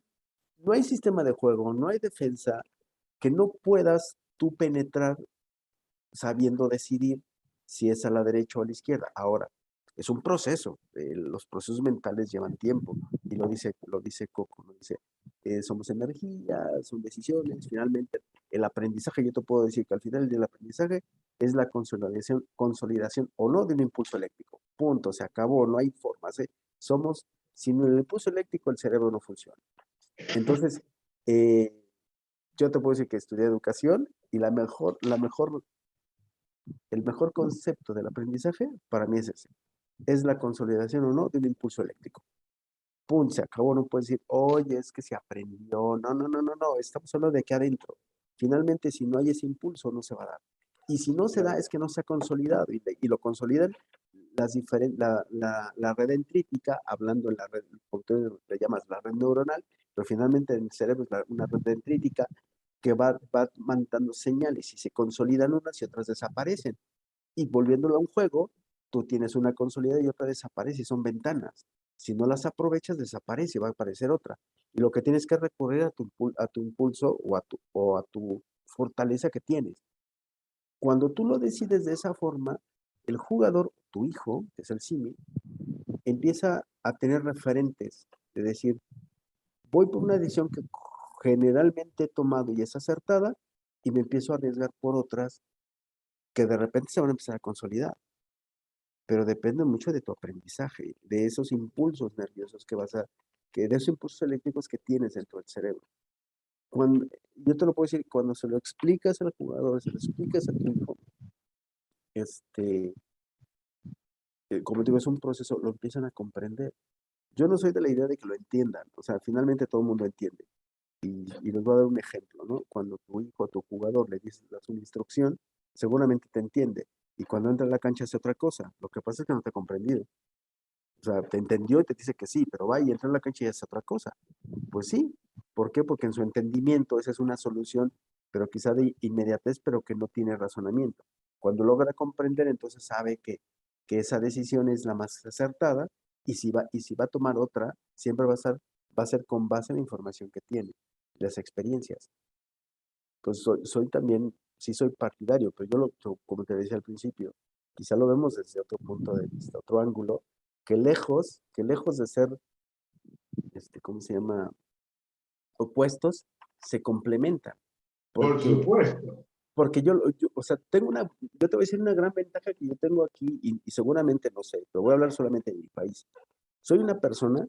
no hay sistema de juego, no hay defensa que no puedas tú penetrar sabiendo decidir si es a la derecha o a la izquierda. Ahora, es un proceso, los procesos mentales llevan tiempo, y lo dice Coco, ¿no? Dice, somos energía, son decisiones, finalmente el aprendizaje, yo te puedo decir que al final del aprendizaje es la consolidación o no de un impulso eléctrico, punto, se acabó, no hay formas, ¿eh? Sin el impulso eléctrico el cerebro no funciona. Entonces, eh, yo te puedo decir que estudié educación y el mejor concepto del aprendizaje para mí es ese. Es la consolidación o no de un impulso eléctrico. Pum, se acabó. No puedes decir, oye, es que se aprendió. No, no, no, no, no. Estamos hablando de aquí adentro. Finalmente, si no hay ese impulso, no se va a dar. Y si no se da, es que no se ha consolidado. Y lo consolidan la red dendrítica, hablando en la red, porque tú le llamas la red neuronal, pero finalmente en el cerebro es una red dendrítica que va mandando señales y se consolidan unas y otras desaparecen. Y volviéndolo a un juego, tú tienes una consolidada y otra desaparece, y son ventanas. Si no las aprovechas, desaparece y va a aparecer otra. Y lo que tienes que recurrir a tu impulso o a tu fortaleza que tienes. Cuando tú lo decides de esa forma, el jugador, tu hijo, que es el símil, empieza a tener referentes, de decir, voy por una decisión que generalmente he tomado y es acertada, y me empiezo a arriesgar por otras que de repente se van a empezar a consolidar. Pero depende mucho de tu aprendizaje, de esos impulsos nerviosos de esos impulsos eléctricos que tienes dentro del cerebro. Yo te lo puedo decir, cuando se lo explicas al jugador, se lo explicas a tu hijo, como digo, es un proceso, lo empiezan a comprender. Yo no soy de la idea de que lo entiendan, o sea, finalmente todo el mundo entiende. Y les voy a dar un ejemplo, ¿no? Cuando tu hijo a tu jugador le das una instrucción, seguramente te entiende. Y cuando entra a la cancha hace otra cosa. Lo que pasa es que no te ha comprendido. O sea, te entendió y te dice que sí, pero va y entra en la cancha y hace otra cosa. Pues sí. ¿Por qué? Porque en su entendimiento esa es una solución, pero quizá de inmediatez, pero que no tiene razonamiento. Cuando logra comprender, entonces sabe que esa decisión es la más acertada y si va a tomar otra, siempre va a ser con base en la información que tiene, las experiencias. Pues soy también, sí soy partidario, pero como te decía al principio, quizá lo vemos desde otro punto de vista, otro ángulo, que lejos de ser, ¿cómo se llama? Opuestos, se complementan. Por Porque, supuesto. porque o sea, yo te voy a decir una gran ventaja que yo tengo aquí y seguramente no sé, pero voy a hablar solamente de mi país. Soy una persona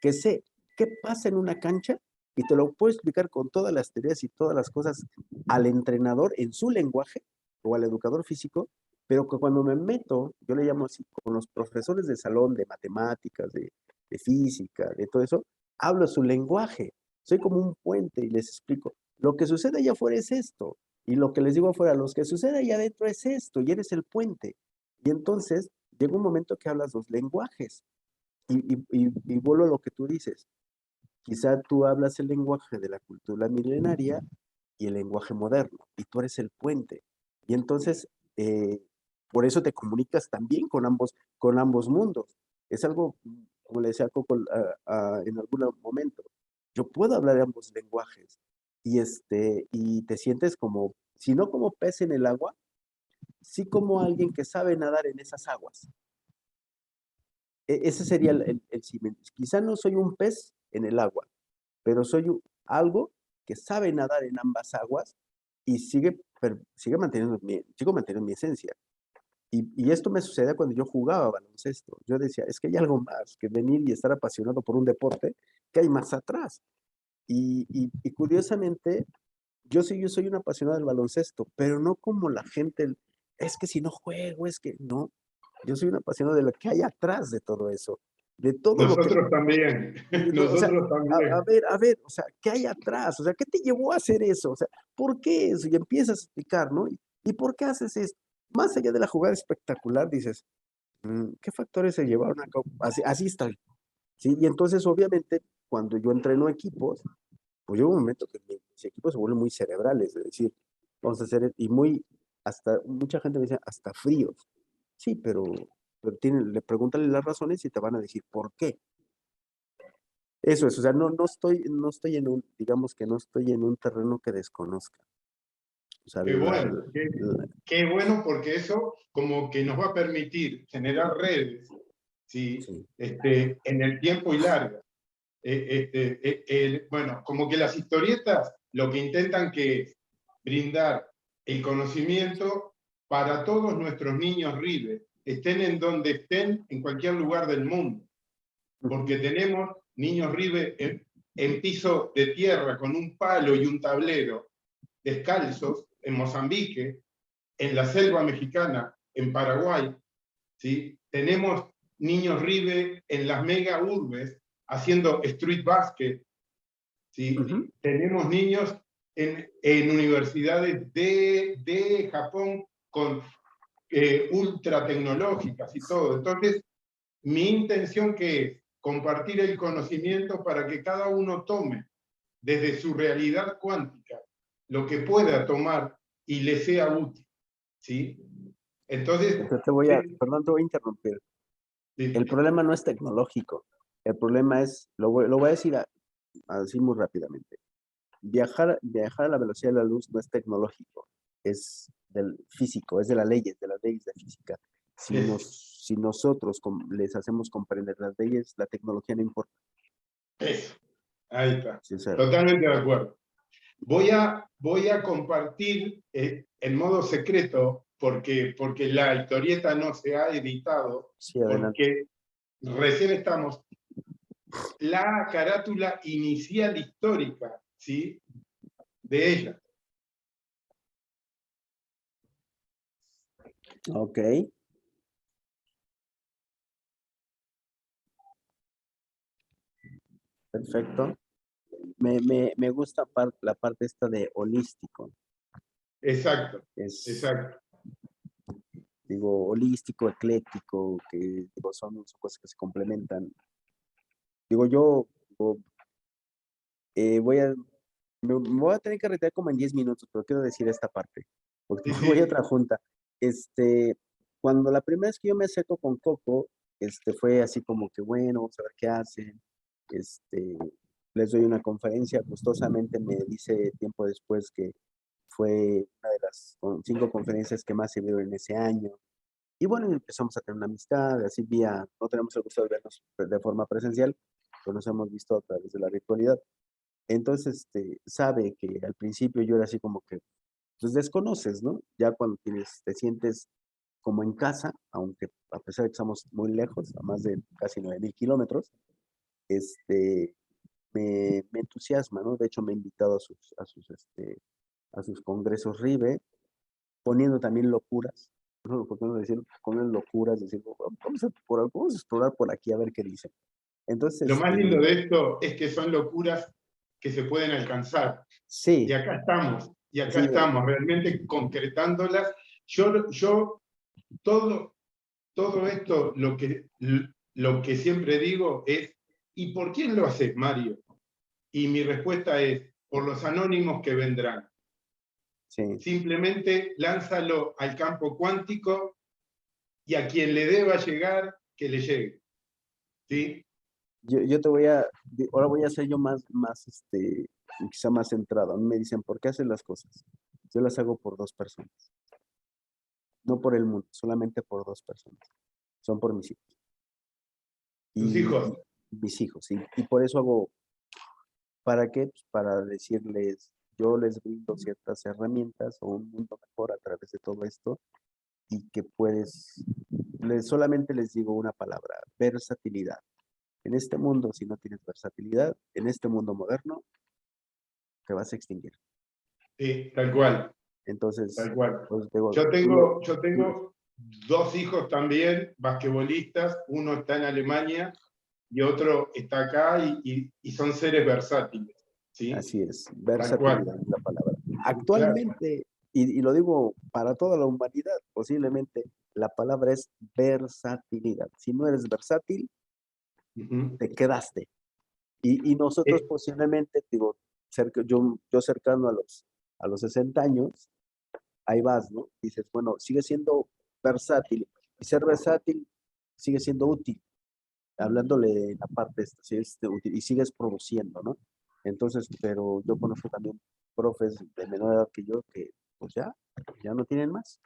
que sé qué pasa en una cancha y te lo puedo explicar con todas las teorías y todas las cosas al entrenador en su lenguaje o al educador físico, pero que cuando me meto, yo le llamo así, con los profesores de salón, de matemáticas, de física, de todo eso, hablo su lenguaje. Soy como un puente y les explico, lo que sucede allá afuera es esto, y lo que les digo afuera, lo que sucede allá adentro es esto, y eres el puente. Y entonces llega un momento que hablas dos lenguajes. Y vuelvo a lo que tú dices. Quizá tú hablas el lenguaje de la cultura milenaria y el lenguaje moderno, y tú eres el puente. Y entonces, por eso te comunicas también con ambos mundos. Es algo, como le decía a Coco en algún momento, yo puedo hablar ambos lenguajes y te sientes como, si no como pez en el agua, sí como alguien que sabe nadar en esas aguas. Ese sería el cimiento. Quizá no soy un pez en el agua, pero soy algo que sabe nadar en ambas aguas y sigo manteniendo mi esencia. Y esto me sucedía cuando yo jugaba baloncesto. Yo decía, es que hay algo más que venir y estar apasionado por un deporte que hay más atrás. Y curiosamente, yo soy un apasionado del baloncesto, pero no como la gente, es que si no juego, es que no. Yo soy un apasionado de lo que hay atrás de todo eso, de todo lo que, Nosotros también. o sea, Nosotros también. a ver, o sea, ¿qué hay atrás? O sea, ¿qué te llevó a hacer eso? O sea, ¿por qué eso? Y empiezas a explicar, ¿no? ¿Y por qué haces esto? Más allá de la jugada espectacular, dices, ¿qué factores se llevaron a cabo? Así estoy, ¿sí? Y entonces, obviamente, cuando yo entreno equipos, pues llega un momento que mis equipos se vuelven muy cerebrales, es decir, vamos a hacer, hasta, mucha gente me dice, hasta fríos. Sí, pero le pregúntale las razones y te van a decir por qué. Eso es, o sea, no estoy en digamos que no estoy en un terreno que desconozca. O sea, Qué bueno, qué bueno porque eso como que nos va a permitir generar redes, ¿sí? sí. En el tiempo y largo. Bueno, como que las historietas lo que intentan que es brindar el conocimiento para todos nuestros niños Ribe, estén en donde estén, en cualquier lugar del mundo. Porque tenemos niños Ribe en piso de tierra con un palo y un tablero, descalzos, en Mozambique, en la selva mexicana, en Paraguay, ¿sí? Tenemos niños Ribe en las mega urbes haciendo street basket, ¿sí? Tenemos niños en universidades de Japón con ultra tecnológicas y todo. Entonces, mi intención que es compartir el conocimiento para que cada uno tome desde su realidad cuántica lo que pueda tomar y le sea útil, ¿sí? Entonces, Perdón, te voy a interrumpir. sí, El problema no es tecnológico. El problema es, lo voy a decir así muy rápidamente. Viajar a la velocidad de la luz no es tecnológico, es del físico, es de las leyes de física. Si nosotros les hacemos comprender las leyes, la tecnología no importa. eso, ahí está, Sincero. totalmente de acuerdo. Voy a compartir en modo secreto, porque la historieta no se ha editado, Sí, adelante. porque recién estamos, la carátula inicial histórica, ¿sí? De ella. Ok, perfecto. Me gusta la parte esta de holístico. Exacto, Es, exacto. digo, holístico, ecléctico, que digo, son cosas que se complementan. Digo, digo, me voy a tener que retirar como en 10 minutos, pero quiero decir esta parte, porque Sí, me voy a sí. otra junta. Cuando la primera vez que yo me acerco con Coco, fue así como que, bueno, vamos a ver qué hacen. Les doy una conferencia, gustosamente me dice tiempo después que fue una de las 5 conferencias que más se vieron en ese año. Y bueno, empezamos a tener una amistad, así no tenemos el gusto de vernos de forma presencial, pero nos hemos visto a través de la virtualidad. Entonces, sabe que al principio yo era así como que, pues desconoces, ¿no? Ya cuando te sientes como en casa, aunque a pesar de que estamos muy lejos, a más de casi 9,000 kilómetros, este, me entusiasma, ¿no? De hecho, me ha invitado a sus congresos RIBE, poniendo también locuras, ¿no? ¿Por qué no decir, ponen locuras, decir, vamos a explorar por aquí a ver qué dicen. Lo Entonces, más lindo de esto es que son locuras que se pueden alcanzar. sí, Y acá sí, estamos, realmente concretándolas. Yo todo esto, lo que siempre digo es, ¿y por quién lo haces, Mario? Y mi respuesta es, por los anónimos que vendrán. sí. Simplemente lánzalo al campo cuántico y a quien le deba llegar, que le llegue. ¿Sí? Yo ahora voy a ser yo quizá más centrado. A mí me dicen, ¿por qué haces las cosas? Yo las hago por 2 personas, no por el mundo, solamente por 2 personas. Son por mis hijos. Tus Y hijos. mis hijos, y por eso hago, ¿para qué? Pues para decirles, yo les brindo ciertas herramientas o un mundo mejor a través de todo esto, y que solamente les digo una palabra: versatilidad. En este mundo, si no tienes versatilidad, en este mundo moderno, te vas a extinguir. Sí, tal cual. Entonces, Tal cual. pues digo, Yo tengo 2 hijos también, basquetbolistas, uno está en Alemania y otro está acá y son seres versátiles. ¿Sí? así es, Tal cual. versatilidad es la palabra. Claro. Actualmente, y lo digo para toda la humanidad, posiblemente la palabra es versatilidad. Si no eres versátil, Ujú. te quedaste. Y nosotros Eh, posiblemente, digo, yo cercano a los 60 años, ahí vas, ¿no? Dices, bueno, sigue siendo versátil. Y ser versátil sigue siendo útil, hablándole de la parte esta, sí, útil, y sigues produciendo, ¿no? Entonces, pero yo conozco también profes de menor edad que yo que pues ya no tienen más.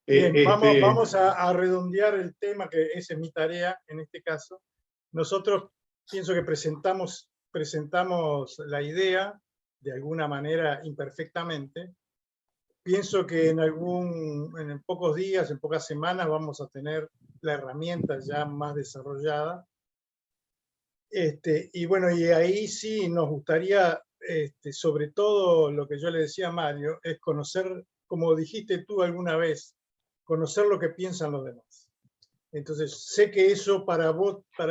Bien, este, vamos a redondear el tema, que esa es mi tarea en este caso. Nosotros pienso que presentamos la idea de alguna manera imperfectamente. Pienso que en pocos días, en pocas semanas, vamos a tener la herramienta ya más desarrollada. Y bueno, y ahí sí nos gustaría, sobre todo lo que yo le decía a Mario, es conocer, como dijiste tú alguna vez, conocer lo que piensan los demás. Entonces, sé que eso para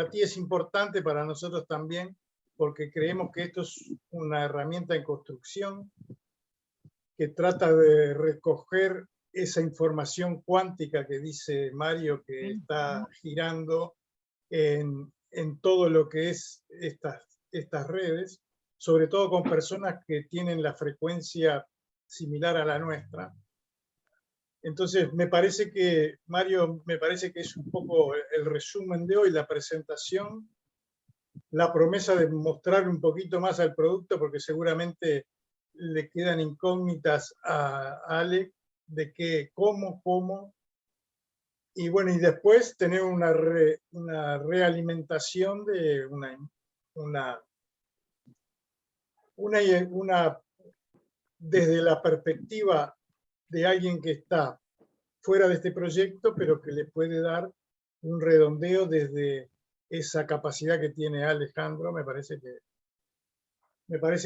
ti es importante, para nosotros también, porque creemos que esto es una herramienta en construcción que trata de recoger esa información cuántica que dice Mario que está girando en todo lo que es estas redes, sobre todo con personas que tienen la frecuencia similar a la nuestra. Entonces, Mario, me parece que es un poco el resumen de hoy, la presentación, la promesa de mostrar un poquito más al producto, porque seguramente le quedan incógnitas a Ale de cómo, y bueno, y después tener una realimentación de una desde la perspectiva de alguien que está fuera de este proyecto, pero que le puede dar un redondeo desde esa capacidad que tiene Alejandro. Me parece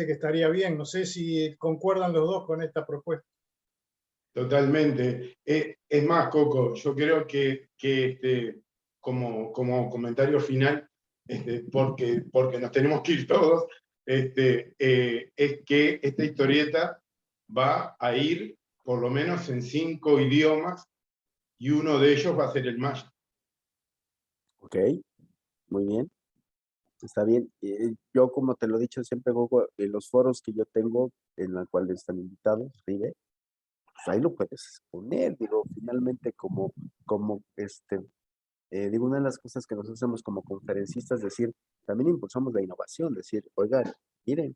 que estaría bien. No sé si concuerdan los dos con esta propuesta. Totalmente. Es más, Coco, yo creo que como comentario final, porque nos tenemos que ir todos, es que esta historieta va a ir por lo menos en 5 idiomas y uno de ellos va a ser el maya. Ok, muy bien. Está bien. Yo, como te lo he dicho siempre, Gogo, en los foros que yo tengo, en los cuales están invitados, Ribe, pues ahí lo puedes poner. Digo, finalmente, digo, una de las cosas que nosotros hacemos como conferencistas, decir, también impulsamos la innovación, decir, oigan, miren,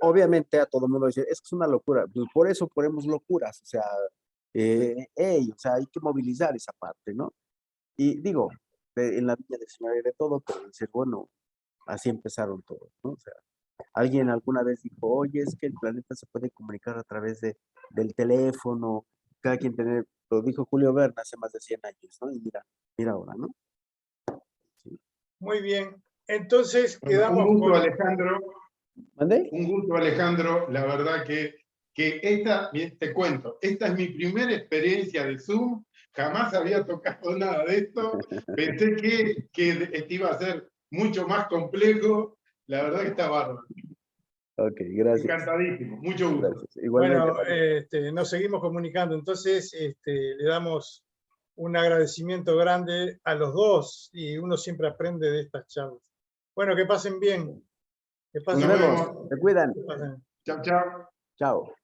obviamente a todo el mundo dice, es que es una locura, pues por eso ponemos locuras, o sea, o sea, hay que movilizar esa parte, ¿no? Y digo, en la Viña del Señor hay de todo, pero decir, bueno, así empezaron todos, ¿no? O sea, alguien alguna vez dijo, oye, es que el planeta se puede comunicar a través del teléfono, cada quien tener, lo dijo Julio Verne hace más de 100 años, ¿no? Y mira ahora, ¿no? Sí. Muy bien. Entonces Bueno, quedamos un gusto, con... Alejandro. ¿Mande? Un gusto, Alejandro. La verdad que te cuento, esta es mi primera experiencia de Zoom. Jamás había tocado nada de esto. Pensé que iba a ser mucho más complejo. La verdad que está bárbaro. Ok, gracias. Encantadísimo. Mucho gusto. Gracias. Igualmente. Bueno, nos seguimos comunicando. Entonces, le damos un agradecimiento grande a los dos y uno siempre aprende de estas charlas. Bueno, que pasen bien. Que pasen Nos Nos bien. vemos. vemos. Se cuidan. Que pasen. Chao, chao. Chao.